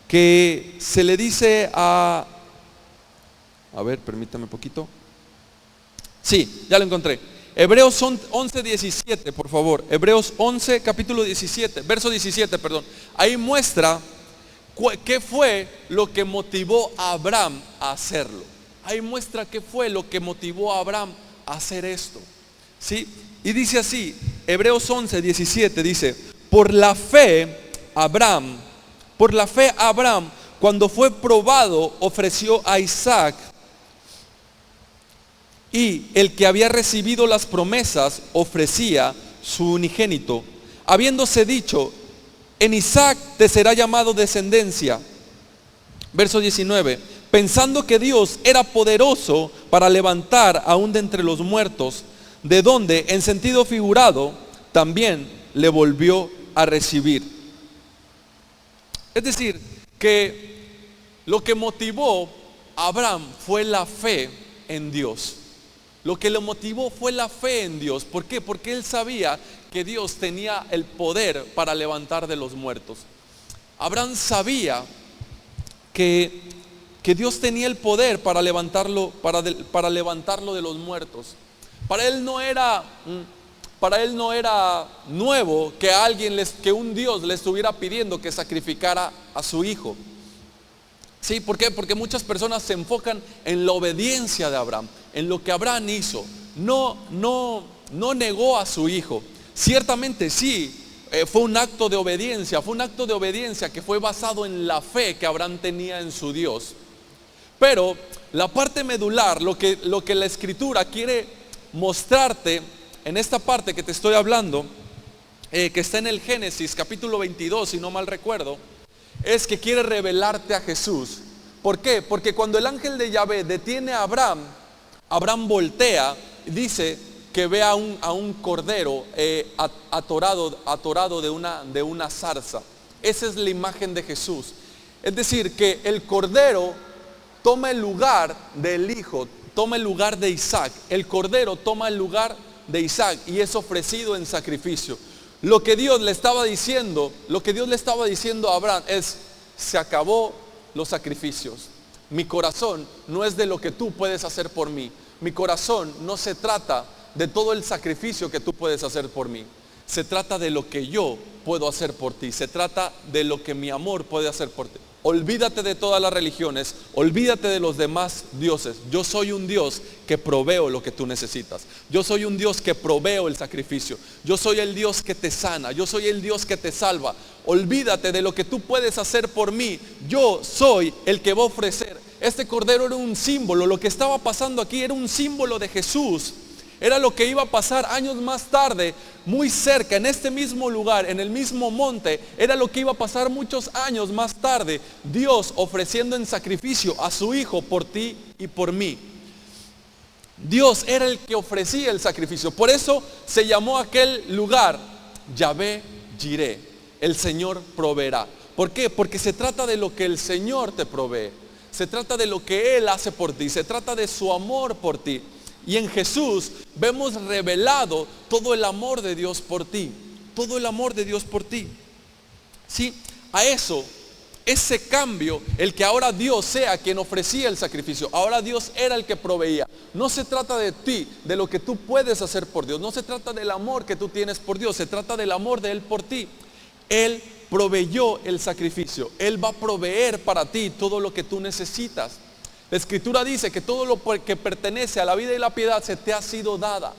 que se le dice a ver, permítame un poquito. Sí, ya lo encontré. Hebreos 11, 17, por favor. Hebreos 11, capítulo 17, verso 17, perdón. Ahí muestra qué fue lo que motivó a Abraham a hacerlo. Ahí muestra qué fue lo que motivó a Abraham a hacer esto. ¿Sí? Y dice así, Hebreos 11, 17, dice, por la fe Abraham, cuando fue probado, ofreció a Isaac. Y el que había recibido las promesas ofrecía su unigénito, habiéndose dicho, en Isaac te será llamado descendencia. Verso 19, pensando que Dios era poderoso para levantar aún de entre los muertos, de donde en sentido figurado también le volvió a recibir. Es decir, que lo que motivó a Abraham fue la fe en Dios. Lo que lo motivó fue la fe en Dios. ¿Por qué? Porque él sabía que Dios tenía el poder para levantar de los muertos. Abraham sabía que Dios tenía el poder para levantarlo, para levantarlo de los muertos. Para él no era nuevo que un Dios le estuviera pidiendo que sacrificara a su hijo. ¿Sí? ¿Por qué? Porque muchas personas se enfocan en la obediencia de Abraham, en lo que Abraham hizo. No negó a su hijo. Ciertamente sí, fue un acto de obediencia, que fue basado en la fe que Abraham tenía en su Dios. Pero la parte medular, lo que la Escritura quiere mostrarte en esta parte que te estoy hablando, que está en el Génesis capítulo 22, si no mal recuerdo, es que quiere revelarte a Jesús. ¿Por qué? Porque cuando el ángel de Yahvé detiene a Abraham, Abraham voltea y dice que ve a un cordero atorado de una zarza. Esa es la imagen de Jesús. Es decir, que el cordero toma el lugar del hijo, toma el lugar de Isaac. El cordero toma el lugar de Isaac y es ofrecido en sacrificio. Lo que Dios le estaba diciendo a Abraham es: se acabó los sacrificios. Mi corazón no es de lo que tú puedes hacer por mí. Mi corazón no se trata de todo el sacrificio que tú puedes hacer por mí. Se trata de lo que yo puedo hacer por ti. Se trata de lo que mi amor puede hacer por ti. Olvídate de todas las religiones, olvídate de los demás dioses. Yo soy un Dios que proveo lo que tú necesitas. Yo soy un Dios que proveo el sacrificio. Yo soy el Dios que te sana. Yo soy el Dios que te salva. Olvídate de lo que tú puedes hacer por mí. Yo soy el que va a ofrecer. Este cordero era un símbolo. Lo que estaba pasando aquí era un símbolo de Jesús. Era lo que iba a pasar años más tarde, muy cerca, en este mismo lugar, en el mismo monte. Era lo que iba a pasar muchos años más tarde. Dios ofreciendo en sacrificio a su hijo por ti y por mí. Dios era el que ofrecía el sacrificio. Por eso se llamó aquel lugar Yahvé Jireh. El Señor proveerá. ¿Por qué? Porque se trata de lo que el Señor te provee. Se trata de lo que Él hace por ti. Se trata de su amor por ti. Y en Jesús vemos revelado todo el amor de Dios por ti. Todo el amor de Dios por ti. Sí, a eso, ese cambio, el que ahora Dios sea quien ofrecía el sacrificio. Ahora Dios era el que proveía. No se trata de ti, de lo que tú puedes hacer por Dios. No se trata del amor que tú tienes por Dios. Se trata del amor de Él por ti. Él proveyó el sacrificio. Él va a proveer para ti todo lo que tú necesitas. La Escritura dice que todo lo que pertenece a la vida y la piedad se te ha sido dada.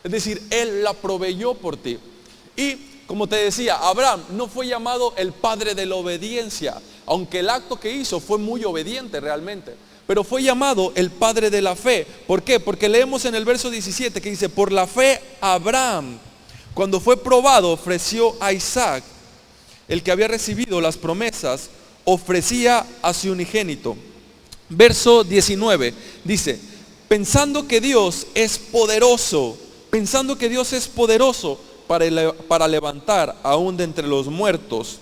Es decir, Él la proveyó por ti. Y como te decía, Abraham no fue llamado el padre de la obediencia, aunque el acto que hizo fue muy obediente realmente. Pero fue llamado el padre de la fe. ¿Por qué? Porque leemos en el verso 17 que dice: por la fe Abraham, cuando fue probado, ofreció a Isaac, el que había recibido las promesas, ofrecía a su unigénito. Verso 19 dice: pensando que Dios es poderoso para levantar aún de entre los muertos,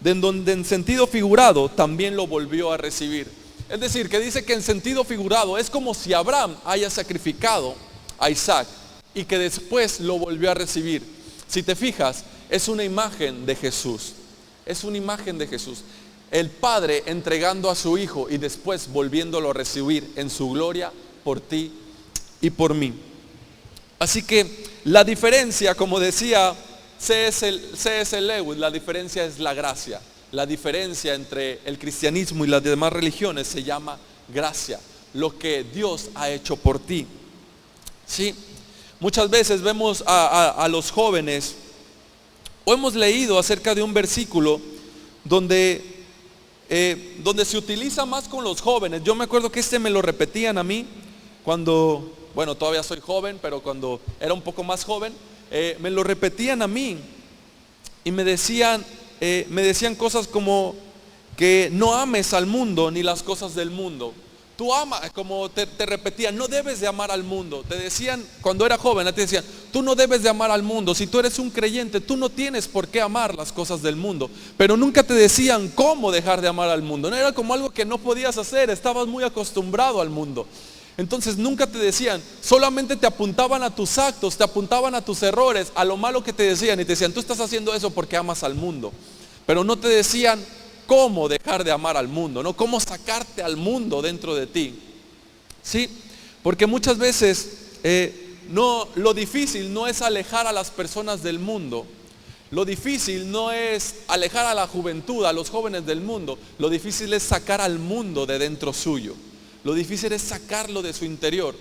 de donde en sentido figurado también lo volvió a recibir. Es decir, que dice que en sentido figurado es como si Abraham haya sacrificado a Isaac y que después lo volvió a recibir. Si te fijas, es una imagen de Jesús. Es una imagen de Jesús. El Padre entregando a su Hijo y después volviéndolo a recibir en su gloria por ti y por mí. Así que la diferencia, como decía C.S. Lewis, la diferencia es la gracia. La diferencia entre el cristianismo y las demás religiones se llama gracia. Lo que Dios ha hecho por ti. ¿Sí? Muchas veces vemos a los jóvenes, o hemos leído acerca de un versículo donde se utiliza más con los jóvenes. Yo me acuerdo que me lo repetían a mí cuando, bueno, todavía soy joven, pero cuando era un poco más joven, me lo repetían a mí y me decían cosas como que no ames al mundo ni las cosas del mundo. Tú amas, como te repetían, no debes de amar al mundo. Te decían, cuando era joven, te decían, tú no debes de amar al mundo. Si tú eres un creyente, tú no tienes por qué amar las cosas del mundo. Pero nunca te decían cómo dejar de amar al mundo. No era como algo que no podías hacer, estabas muy acostumbrado al mundo. Entonces nunca te decían, solamente te apuntaban a tus actos, te apuntaban a tus errores, a lo malo que te decían y te decían, tú estás haciendo eso porque amas al mundo. Pero no te decían cómo dejar de amar al mundo, no cómo sacarte al mundo dentro de ti. ¿Sí? Porque muchas veces lo difícil no es alejar a las personas del mundo. Lo difícil no es alejar a la juventud, a los jóvenes del mundo. Lo difícil es sacar al mundo de dentro suyo. Lo difícil es sacarlo de su interior.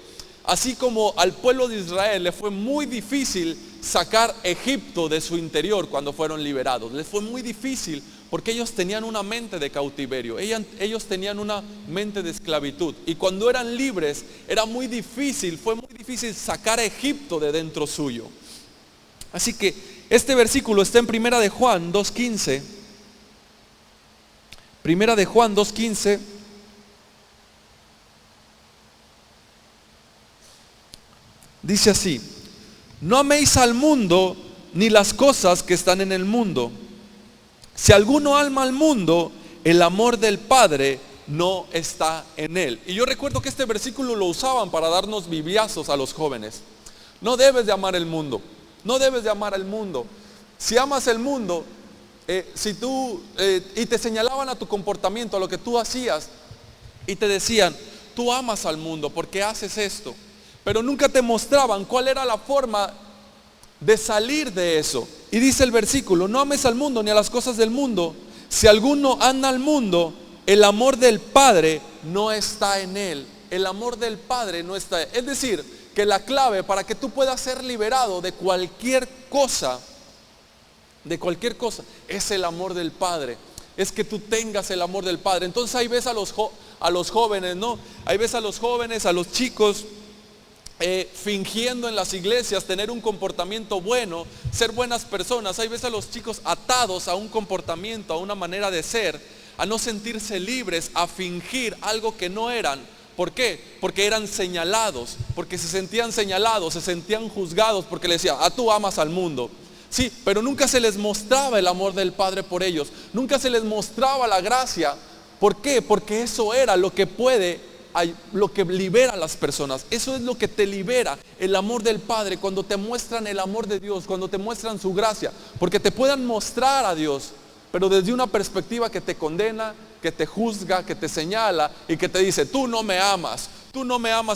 Así como al pueblo de Israel le fue muy difícil sacar Egipto de su interior cuando fueron liberados. Les fue muy difícil porque ellos tenían una mente de cautiverio. Ellos tenían una mente de esclavitud. Y cuando eran libres era muy difícil, fue muy difícil sacar a Egipto de dentro suyo. Así que este versículo está en Primera de Juan 2:15. Primera de Juan 2:15. Dice así: no améis al mundo ni las cosas que están en el mundo. Si alguno ama al mundo, el amor del Padre no está en él. Y yo recuerdo que este versículo lo usaban para darnos bibliazos a los jóvenes. No debes de amar el mundo. No debes de amar al mundo. Si amas el mundo, y te señalaban a tu comportamiento, a lo que tú hacías, y te decían, tú amas al mundo porque haces esto. Pero nunca te mostraban cuál era la forma de salir de eso. Y dice el versículo, no ames al mundo ni a las cosas del mundo. Si alguno anda al mundo, el amor del Padre no está en él. El amor del Padre no está en él. Es decir, que la clave para que tú puedas ser liberado de cualquier cosa, es el amor del Padre. Es que tú tengas el amor del Padre. Entonces ahí ves a los jóvenes, ¿no? Ahí ves a los jóvenes, a los chicos, fingiendo en las iglesias tener un comportamiento bueno, ser buenas personas. Ahí ves a los chicos atados a un comportamiento, a una manera de ser, a no sentirse libres, a fingir algo que no eran. ¿Por qué? Porque eran señalados, porque se sentían señalados, se sentían juzgados, porque le decían, tú amas al mundo. Sí, pero nunca se les mostraba el amor del Padre por ellos, nunca se les mostraba la gracia. ¿Por qué? Porque eso era lo que libera a las personas. Eso es lo que te libera, el amor del Padre, cuando te muestran el amor de Dios, cuando te muestran su gracia. Porque te puedan mostrar a Dios, pero desde una perspectiva que te condena, que te juzga, que te señala y que te dice, tú no me amas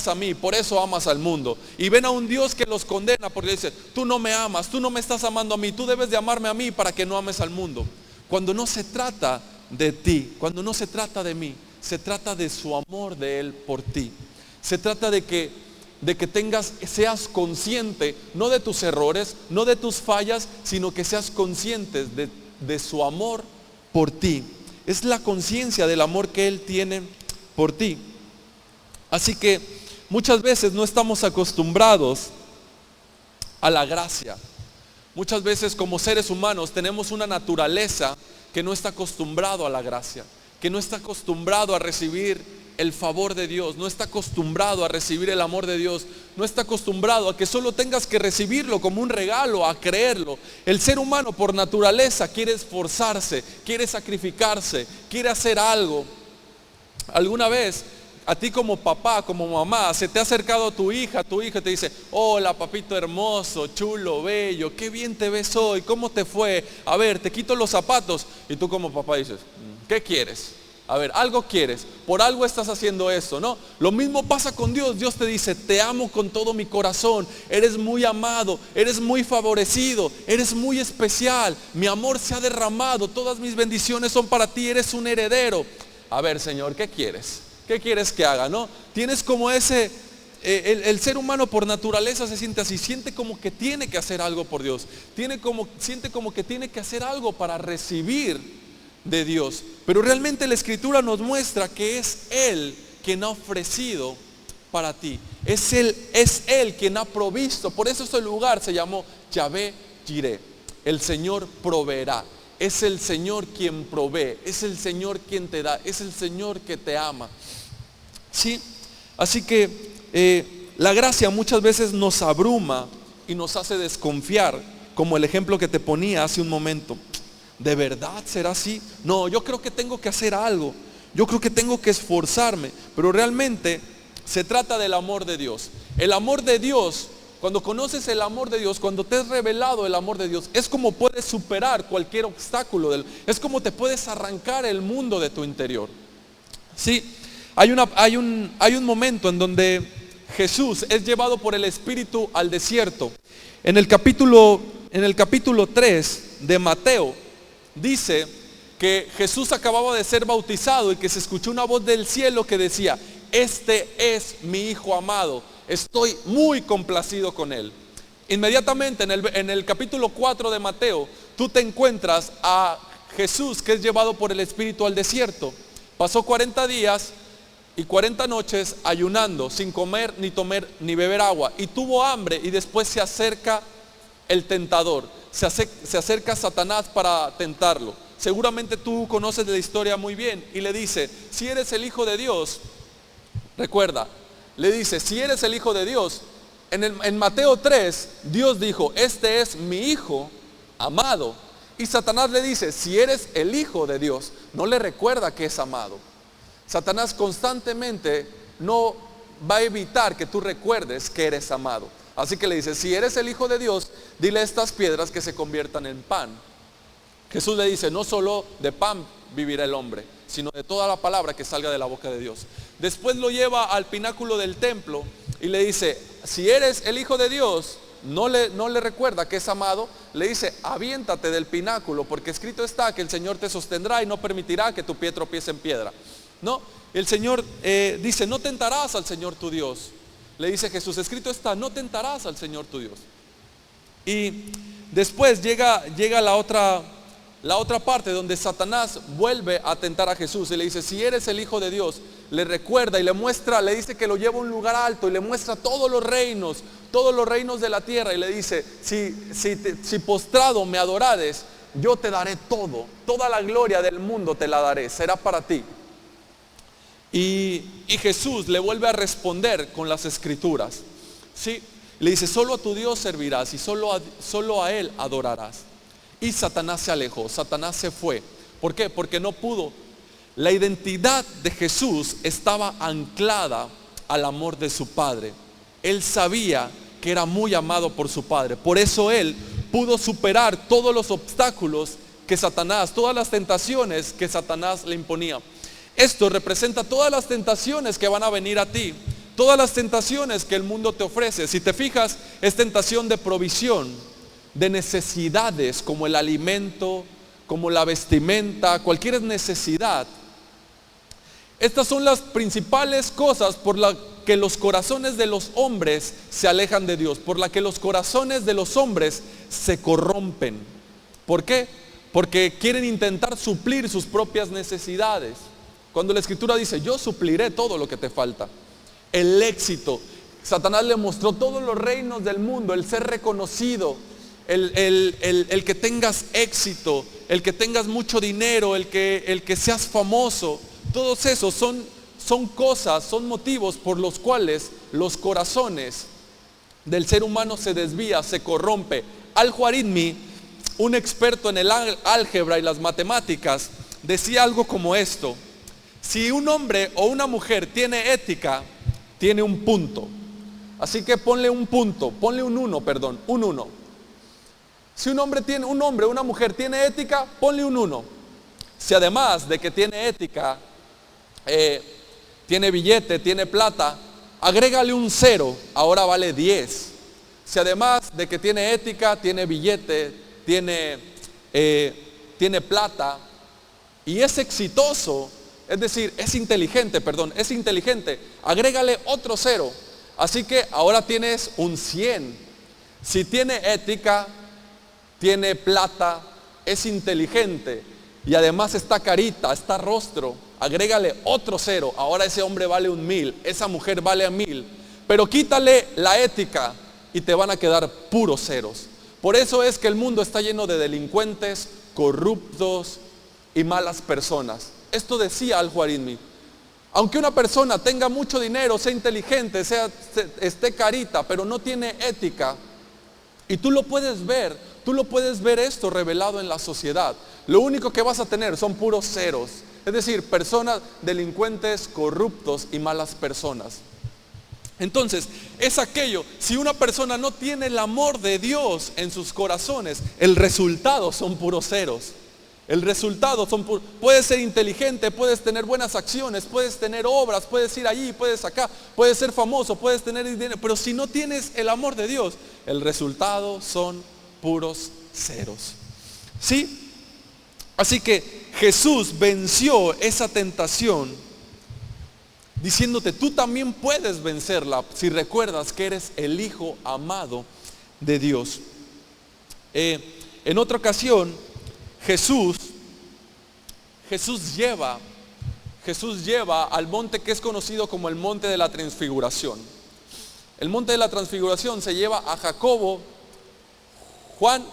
a mí, por eso amas al mundo. Y ven a un Dios que los condena porque dice, tú no me amas, tú no me estás amando a mí, tú debes de amarme a mí para que no ames al mundo. Cuando no se trata de ti, cuando no se trata de mí, se trata de su amor de Él por ti. Se trata de que seas consciente, no de tus errores, no de tus fallas, sino que seas consciente de su amor por ti. Es la conciencia del amor que Él tiene por ti. Así que muchas veces no estamos acostumbrados a la gracia. Muchas veces como seres humanos tenemos una naturaleza que no está acostumbrado a la gracia, que no está acostumbrado a recibir el favor de Dios, no está acostumbrado a recibir el amor de Dios, no está acostumbrado a que solo tengas que recibirlo como un regalo, a creerlo. El ser humano por naturaleza quiere esforzarse, quiere sacrificarse, quiere hacer algo. ¿Alguna vez a ti como papá, como mamá, se te ha acercado tu hija te dice, hola papito hermoso, chulo, bello, qué bien te ves hoy, cómo te fue? A ver, te quito los zapatos. Y tú como papá dices, ¿qué quieres? A ver, algo quieres, por algo estás haciendo eso, ¿no? Lo mismo pasa con Dios. Dios te dice, te amo con todo mi corazón, eres muy amado, eres muy favorecido, eres muy especial, mi amor se ha derramado, todas mis bendiciones son para ti, eres un heredero. A ver, Señor, ¿qué quieres? ¿Qué quieres que haga, no? Tienes como el ser humano por naturaleza se siente así, siente como que tiene que hacer algo por Dios, siente como que tiene que hacer algo para recibir de Dios. Pero realmente la Escritura nos muestra que es Él quien ha ofrecido para ti. Es Él quien ha provisto. Por eso este lugar se llamó Yahvé Jireh. El Señor proveerá. Es el Señor quien provee. Es el Señor quien te da. Es el Señor que te ama. ¿Sí? Así que la gracia muchas veces nos abruma y nos hace desconfiar, como el ejemplo que te ponía hace un momento. ¿De verdad será así? No, yo creo que tengo que hacer algo. Yo creo que tengo que esforzarme. Pero realmente se trata del amor de Dios. El amor de Dios, cuando conoces el amor de Dios, cuando te es revelado el amor de Dios, es como puedes superar cualquier obstáculo, es como te puedes arrancar el mundo de tu interior. Sí, hay un momento en donde Jesús es llevado por el Espíritu al desierto. En el capítulo 3 de Mateo dice que Jesús acababa de ser bautizado y que se escuchó una voz del cielo que decía: este es mi Hijo amado, estoy muy complacido con él. Inmediatamente en el capítulo 4 de Mateo, tú te encuentras a Jesús que es llevado por el Espíritu al desierto. Pasó 40 días y 40 noches ayunando, sin comer ni beber agua, y tuvo hambre, y después se acerca el tentador, se acerca Satanás para tentarlo. Seguramente tú conoces la historia muy bien, y le dice: si eres el Hijo de Dios, recuerda, le dice: si eres el Hijo de Dios. En Mateo 3, Dios dijo: este es mi Hijo amado. Y Satanás le dice: si eres el Hijo de Dios. No le recuerda que es amado. Satanás constantemente no va a evitar que tú recuerdes que eres amado. Así que le dice: si eres el Hijo de Dios, dile a estas piedras que se conviertan en pan. Jesús le dice: no solo de pan vivirá el hombre, sino de toda la palabra que salga de la boca de Dios. Después lo lleva al pináculo del templo y le dice: si eres el Hijo de Dios, no le recuerda que es amado. Le dice: aviéntate del pináculo, porque escrito está que el Señor te sostendrá y no permitirá que tu pie tropiece en piedra. No, el Señor dice: no tentarás al Señor tu Dios. Le dice Jesús: escrito está, no tentarás al Señor tu Dios. Y después llega la otra parte donde Satanás vuelve a tentar a Jesús y le dice: si eres el Hijo de Dios, le recuerda y le muestra, le dice que lo lleva a un lugar alto y le muestra todos los reinos de la tierra, y le dice: si postrado me adorares, yo te daré toda la gloria del mundo te la daré, será para ti. Y Jesús le vuelve a responder con las escrituras, ¿sí? Le dice: solo a tu Dios servirás y solo a Él adorarás. Y Satanás se alejó, Satanás se fue. ¿Por qué? Porque no pudo. La identidad de Jesús estaba anclada al amor de su Padre. Él sabía que era muy amado por su Padre. Por eso Él pudo superar todos los obstáculos que Satanás, todas las tentaciones que Satanás le imponía. Esto representa todas las tentaciones que van a venir a ti, todas las tentaciones que el mundo te ofrece. Si te fijas, es tentación de provisión, de necesidades como el alimento, como la vestimenta, cualquier necesidad. Estas son las principales cosas por las que los corazones de los hombres se alejan de Dios, por las que los corazones de los hombres se corrompen. ¿Por qué? Porque quieren intentar suplir sus propias necesidades. Cuando la Escritura dice: yo supliré todo lo que te falta. El éxito. Satanás le mostró todos los reinos del mundo, el ser reconocido, el que tengas éxito, el que tengas mucho dinero, el que seas famoso. Todos esos son cosas, son motivos por los cuales los corazones del ser humano se desvía, se corrompe. Al-Khwarizmi, un experto en el álgebra y las matemáticas, decía algo como esto: si un hombre o una mujer tiene ética, tiene un punto. Así que ponle un punto, ponle un 1. Si un hombre o una mujer tiene ética, ponle un 1. Si además de que tiene ética, tiene billete, tiene plata, agrégale un 0, ahora vale 10. Si además de que tiene ética, tiene billete, tiene plata y es exitoso, es decir, es inteligente, agrégale otro 0. Así que ahora tienes un 100. Si tiene ética, tiene plata, es inteligente y además está carita, está rostro, agrégale otro 0. Ahora ese hombre vale 1000, esa mujer vale 1000. Pero quítale la ética y te van a quedar puros ceros. Por eso es que el mundo está lleno de delincuentes, corruptos y malas personas. Esto decía Al-Khwarizmi. Aunque una persona tenga mucho dinero, sea inteligente, esté carita, pero no tiene ética, y tú lo puedes ver esto revelado en la sociedad, lo único que vas a tener son puros ceros. Es decir, personas delincuentes, corruptos y malas personas. Entonces, es aquello, si una persona no tiene el amor de Dios en sus corazones, el resultado son puros ceros. El resultado son puros. Puedes ser inteligente, puedes tener buenas acciones, puedes tener obras, puedes ir allí, puedes acá, puedes ser famoso, puedes tener dinero, pero si no tienes el amor de Dios, el resultado son puros ceros. ¿Sí? Así que Jesús venció esa tentación diciéndote, tú también puedes vencerla si recuerdas que eres el Hijo amado de Dios. En otra ocasión, Jesús lleva al monte que es conocido como el monte de la transfiguración. El monte de la transfiguración se lleva a Jacobo, Juan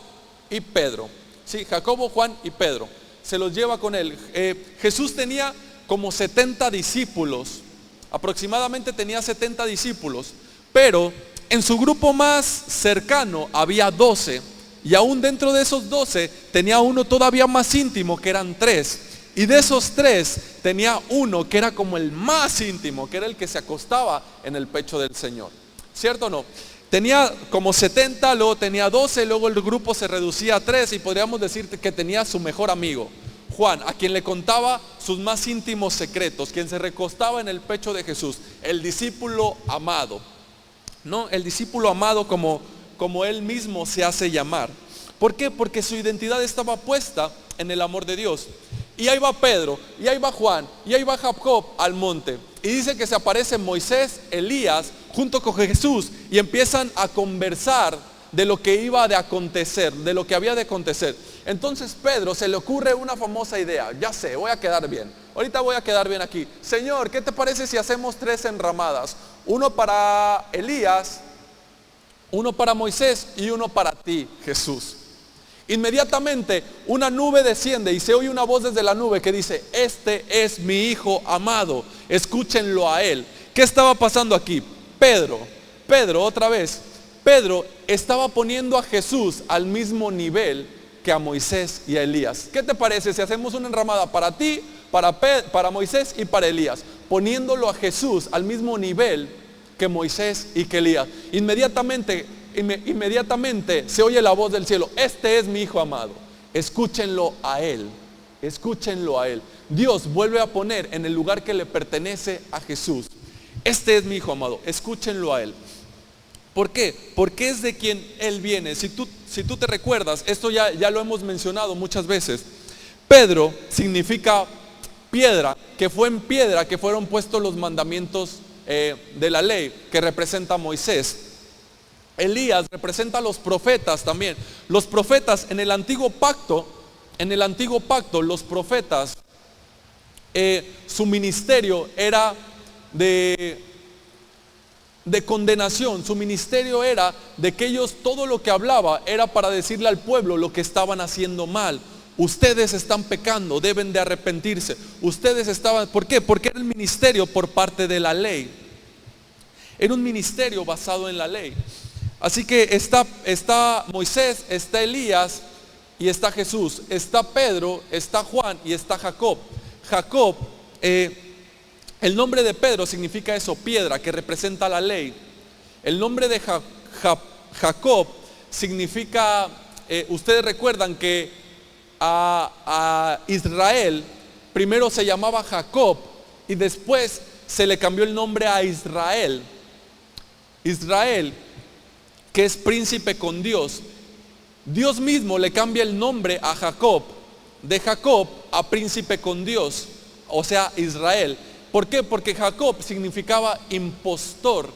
y Pedro. Sí, Jacobo, Juan y Pedro. Se los lleva con él. Jesús tenía como 70 discípulos. Aproximadamente tenía 70 discípulos. Pero en su grupo más cercano había 12. Y aún dentro de esos 12 tenía uno todavía más íntimo, que eran 3. Y de esos 3 tenía uno que era como el más íntimo, que era el que se acostaba en el pecho del Señor. ¿Cierto o no? Tenía como 70, luego tenía 12, luego el grupo se reducía a 3 y podríamos decir que tenía su mejor amigo, Juan, a quien le contaba sus más íntimos secretos, quien se recostaba en el pecho de Jesús, el discípulo amado, ¿no? El discípulo amado como él mismo se hace llamar. ¿Por qué? Porque su identidad estaba puesta en el amor de Dios. Y ahí va Pedro, y ahí va Juan, y ahí va Jacob al monte. Y dice que se aparecen Moisés, Elías, junto con Jesús, y empiezan a conversar de lo que iba de acontecer, de lo que había de acontecer. Entonces Pedro se le ocurre una famosa idea. Ya sé, voy a quedar bien. Ahorita voy a quedar bien aquí. Señor, ¿qué te parece si hacemos 3 enramadas? Uno para Elías, uno para Moisés y uno para ti, Jesús. Inmediatamente una nube desciende y se oye una voz desde la nube que dice, este es mi Hijo amado, escúchenlo a él. ¿Qué estaba pasando aquí? Pedro otra vez, Pedro estaba poniendo a Jesús al mismo nivel que a Moisés y a Elías. ¿Qué te parece si hacemos una enramada para ti, para Moisés y para Elías? Poniéndolo a Jesús al mismo nivel que Moisés y que Elías. Inmediatamente se oye la voz del cielo, este es mi Hijo amado, escúchenlo a él, escúchenlo a él. Dios vuelve a poner en el lugar que le pertenece a Jesús, este es mi Hijo amado, escúchenlo a él. ¿Por qué? Porque es de quien él viene. Si tú te recuerdas, esto ya lo hemos mencionado muchas veces. Pedro significa piedra, que fue en piedra que fueron puestos los mandamientos de la ley, que representa a Moisés. Elías representa a los profetas también. Los profetas en el antiguo pacto, los profetas, su ministerio era de condenación. Su ministerio era de que ellos, todo lo que hablaba era para decirle al pueblo lo que estaban haciendo mal. Ustedes están pecando, deben de arrepentirse. ¿Por qué? Porque era el ministerio por parte de la ley. Era un ministerio basado en la ley. Así que está Moisés, está Elías y está Jesús. Está Pedro, está Juan y está Jacob. Jacob, el nombre de Pedro significa eso, piedra, que representa la ley. El nombre de Jacob significa, ustedes recuerdan que a Israel primero se llamaba Jacob y después se le cambió el nombre a Israel. Israel, que es príncipe con Dios. Dios mismo le cambia el nombre a Jacob, de Jacob a príncipe con Dios, o sea, Israel. ¿Por qué? Porque Jacob significaba impostor.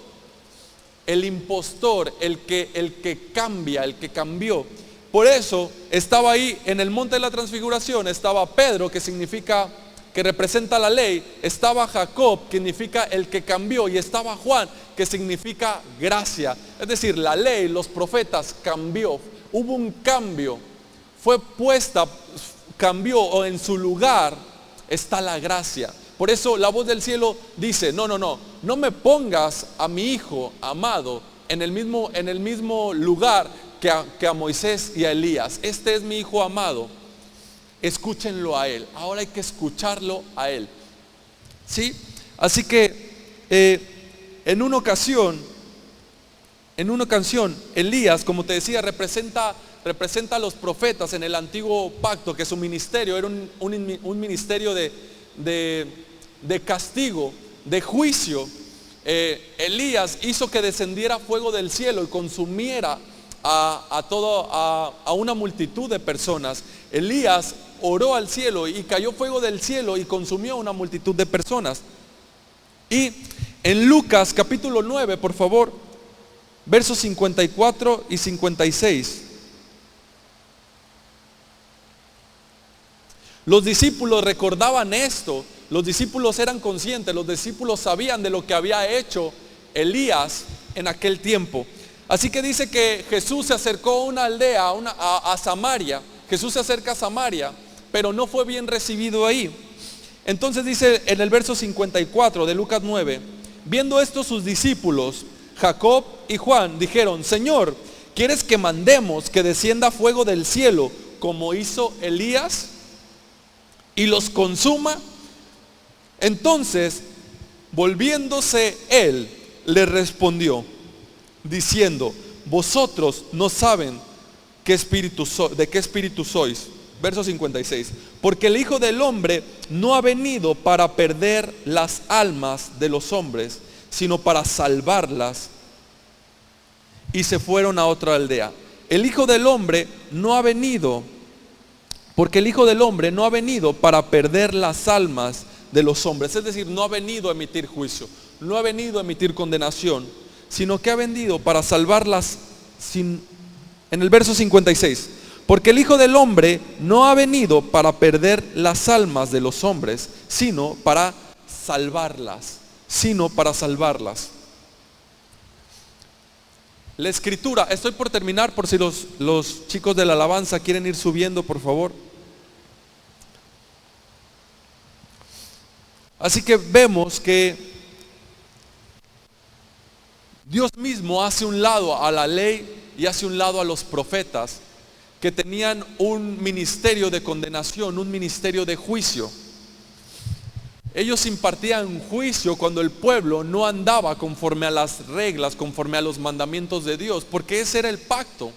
El impostor, el que cambia, el que cambió. Por eso estaba ahí en el monte de la transfiguración, estaba Pedro, que representa la ley, estaba Jacob, que significa el que cambió, y estaba Juan, que significa gracia. Es decir, la ley, los profetas, cambió, hubo un cambio, cambió, o en su lugar está la gracia. Por eso la voz del cielo dice, no me pongas a mi Hijo amado en el mismo lugar que a Moisés y a Elías. Este es mi Hijo amado, escúchenlo a él. Ahora hay que escucharlo a él. ¿Sí? Así que en una ocasión, Elías, como te decía, representa a los profetas en el antiguo pacto, que su ministerio era un ministerio de castigo, de juicio. Elías hizo que descendiera fuego del cielo y consumiera a una multitud de personas. Elías oró al cielo y cayó fuego del cielo y consumió a una multitud de personas. Y en Lucas capítulo 9, por favor, versos 54 y 56. Los discípulos recordaban esto, los discípulos eran conscientes, los discípulos sabían de lo que había hecho Elías en aquel tiempo. Así que dice que Jesús se acercó a una aldea, a Samaria. Jesús se acerca a Samaria, pero no fue bien recibido ahí. Entonces dice en el verso 54 de Lucas 9, viendo esto sus discípulos, Jacob y Juan, dijeron: Señor, ¿quieres que mandemos que descienda fuego del cielo como hizo Elías y los consuma? Entonces, volviéndose él, le respondió, diciendo: vosotros no saben de qué espíritu sois. Verso 56. Porque el Hijo del Hombre no ha venido para perder las almas de los hombres, sino para salvarlas. Y se fueron a otra aldea. El Hijo del Hombre no ha venido, porque el Hijo del Hombre no ha venido para perder las almas de los hombres. Es decir, no ha venido a emitir juicio, no ha venido a emitir condenación, sino que ha venido para salvarlas. En el verso 56, porque el Hijo del Hombre no ha venido para perder las almas de los hombres, sino para salvarlas. La escritura, estoy por terminar, por si los chicos de la alabanza quieren ir subiendo, por favor. Así que vemos que Dios mismo hace un lado a la ley y hace un lado a los profetas, que tenían un ministerio de condenación, un ministerio de juicio. Ellos impartían juicio cuando el pueblo no andaba conforme a las reglas, conforme a los mandamientos de Dios, porque ese era el pacto.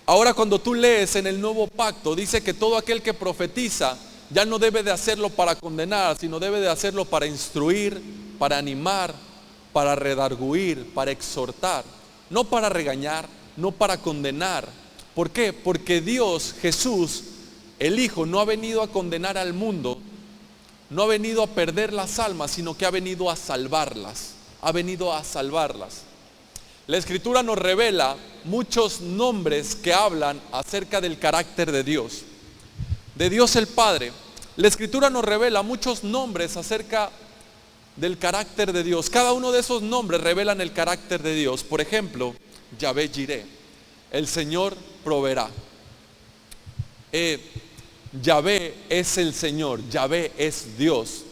Ahora cuando tú lees en el nuevo pacto, dice que todo aquel que profetiza ya no debe de hacerlo para condenar, sino debe de hacerlo para instruir, para animar, para redarguir, para exhortar, no para regañar, no para condenar. ¿Por qué? Porque Dios, Jesús, el Hijo, no ha venido a condenar al mundo, no ha venido a perder las almas, sino que ha venido a salvarlas. La Escritura nos revela muchos nombres que hablan acerca del carácter de Dios el Padre. La Escritura nos revela muchos nombres acerca del carácter de Dios. Cada uno de esos nombres revelan el carácter de Dios. Por ejemplo, Yahvé Jireh, el Señor proveerá. Yahvé es el Señor, Yahvé es Dios,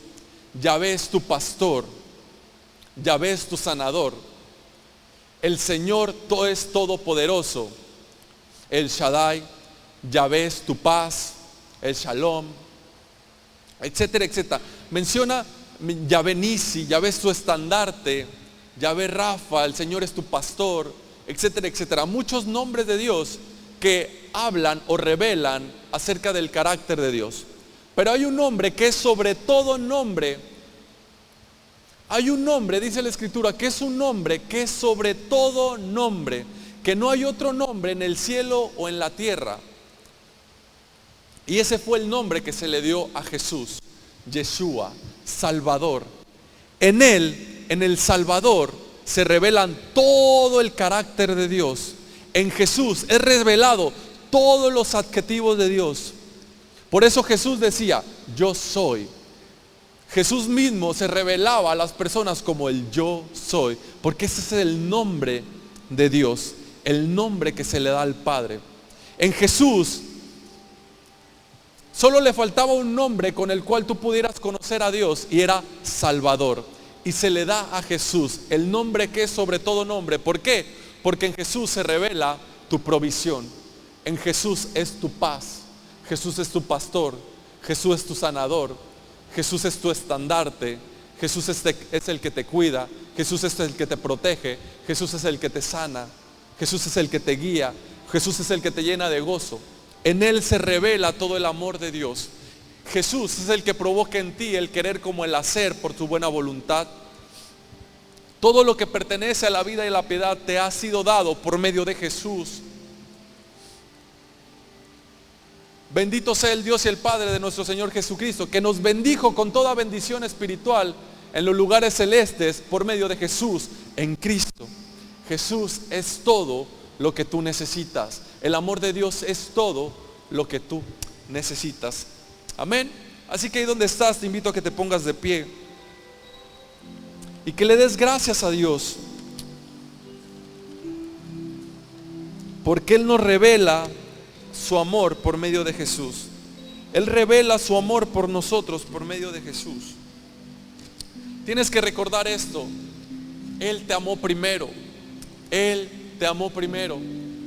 Yahvé es tu pastor, Yahvé es tu sanador. El Señor es todopoderoso, el Shaddai, Yahvé es tu paz, el Shalom, etcétera, etcétera. Menciona Yahvé Nisi, Yahvé es tu estandarte, Yahvé Rafa, el Señor es tu pastor, etcétera, etcétera. Muchos nombres de Dios que hablan o revelan acerca del carácter de Dios. Pero hay un nombre que es sobre todo nombre. Hay un nombre, dice la Escritura, que es un nombre que es sobre todo nombre, que no hay otro nombre en el cielo o en la tierra. Y ese fue el nombre que se le dio a Jesús, Yeshua, Salvador. En él, en el Salvador, se revelan todo el carácter de Dios. En Jesús es revelado todos los adjetivos de Dios. Por eso Jesús decía, yo soy. Jesús mismo se revelaba a las personas como el yo soy, porque ese es el nombre de Dios, el nombre que se le da al Padre. En Jesús solo le faltaba un nombre con el cual tú pudieras conocer a Dios, y era Salvador. Y se le da a Jesús el nombre que es sobre todo nombre. ¿Por qué? Porque en Jesús se revela tu provisión. En Jesús es tu paz. Jesús es tu pastor. Jesús es tu sanador. Jesús es tu estandarte, Jesús es el que te cuida, Jesús es el que te protege, Jesús es el que te sana, Jesús es el que te guía, Jesús es el que te llena de gozo. En Él se revela todo el amor de Dios. Jesús es el que provoca en ti el querer como el hacer por tu buena voluntad. Todo lo que pertenece a la vida y la piedad te ha sido dado por medio de Jesús. Bendito sea el Dios y el Padre de nuestro Señor Jesucristo, que nos bendijo con toda bendición espiritual en los lugares celestes por medio de Jesús en Cristo. Jesús es todo lo que tú necesitas. El amor de Dios es todo lo que tú necesitas. Amén. Así que ahí donde estás, te invito a que te pongas de pie y que le des gracias a Dios, porque Él nos revela su amor por medio de Jesús. Él revela su amor por nosotros por medio de Jesús. Tienes que recordar esto: Él te amó primero. Él te amó primero.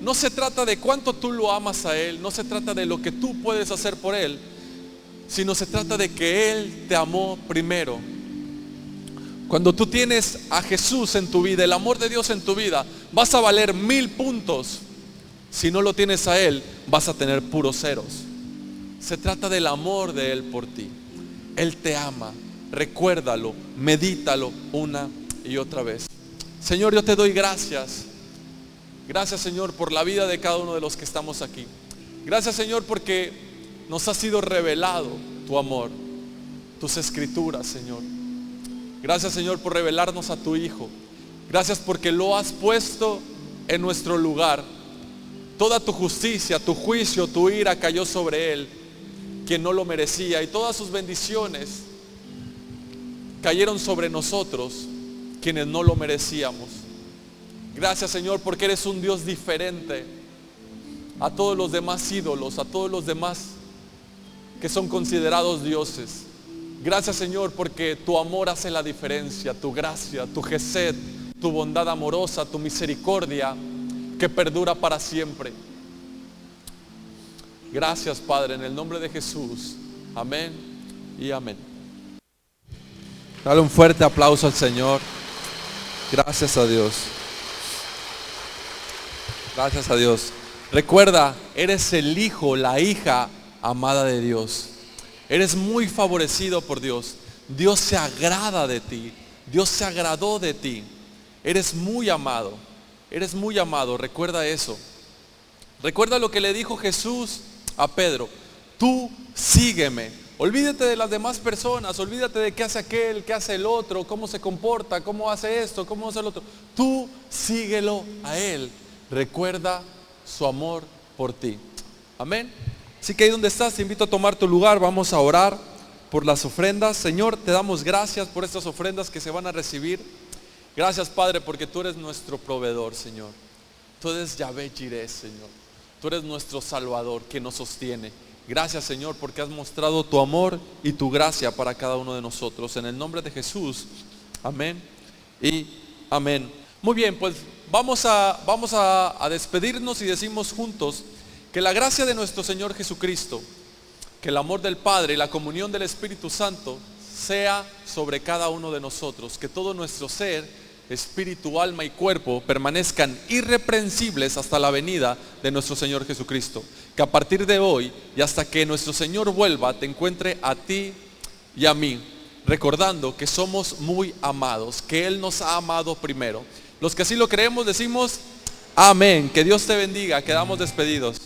No se trata de cuánto tú lo amas a Él, no se trata de lo que tú puedes hacer por Él, sino se trata de que Él te amó primero. Cuando tú tienes a Jesús en tu vida, el amor de Dios en tu vida, vas a valer 1000 puntos. Si no lo tienes a Él, vas a tener puros ceros. Se trata del amor de Él por ti. Él te ama. Recuérdalo, medítalo una y otra vez. Señor, yo te doy gracias. Gracias, Señor, por la vida de cada uno de los que estamos aquí. Gracias, Señor, porque nos ha sido revelado tu amor, tus escrituras, Señor. Gracias, Señor, por revelarnos a tu Hijo. Gracias porque lo has puesto en nuestro lugar. Toda tu justicia, tu juicio, tu ira cayó sobre Él, quien no lo merecía, y todas sus bendiciones cayeron sobre nosotros, quienes no lo merecíamos. Gracias, Señor, porque eres un Dios diferente a todos los demás ídolos, a todos los demás que son considerados dioses. Gracias, Señor, porque tu amor hace la diferencia, tu gracia, tu gesed, tu bondad amorosa, tu misericordia que perdura para siempre. Gracias, Padre, en el nombre de Jesús. Amén y amén. Dale un fuerte aplauso al Señor. Gracias a Dios. Gracias a Dios. Recuerda, eres el hijo, la hija amada de Dios. Eres muy favorecido por Dios. Dios se agrada de ti. Dios se agradó de ti. Eres muy amado. Eres muy amado. Recuerda eso. Recuerda lo que le dijo Jesús a Pedro: tú sígueme. Olvídate de las demás personas. Olvídate de qué hace aquel, qué hace el otro, cómo se comporta, cómo hace esto, cómo hace el otro. Tú síguelo a Él. Recuerda su amor por ti. Amén. Así que ahí donde estás, te invito a tomar tu lugar. Vamos a orar por las ofrendas. Señor, te damos gracias por estas ofrendas que se van a recibir. Gracias, Padre, porque tú eres nuestro proveedor, Señor. Tú eres Yahvé Jireh, Señor. Tú eres nuestro Salvador, que nos sostiene. Gracias, Señor, porque has mostrado tu amor y tu gracia para cada uno de nosotros. En el nombre de Jesús. Amén y amén. Muy bien, pues vamos a despedirnos y decimos juntos que la gracia de nuestro Señor Jesucristo, que el amor del Padre y la comunión del Espíritu Santo sea sobre cada uno de nosotros. Que todo nuestro ser, espíritu, alma y cuerpo permanezcan irreprensibles hasta la venida de nuestro Señor Jesucristo. Que a partir de hoy y hasta que nuestro Señor vuelva, te encuentre a ti y a mí, recordando que somos muy amados, que Él nos ha amado primero. Los que así lo creemos decimos amén. Que Dios te bendiga. Quedamos despedidos.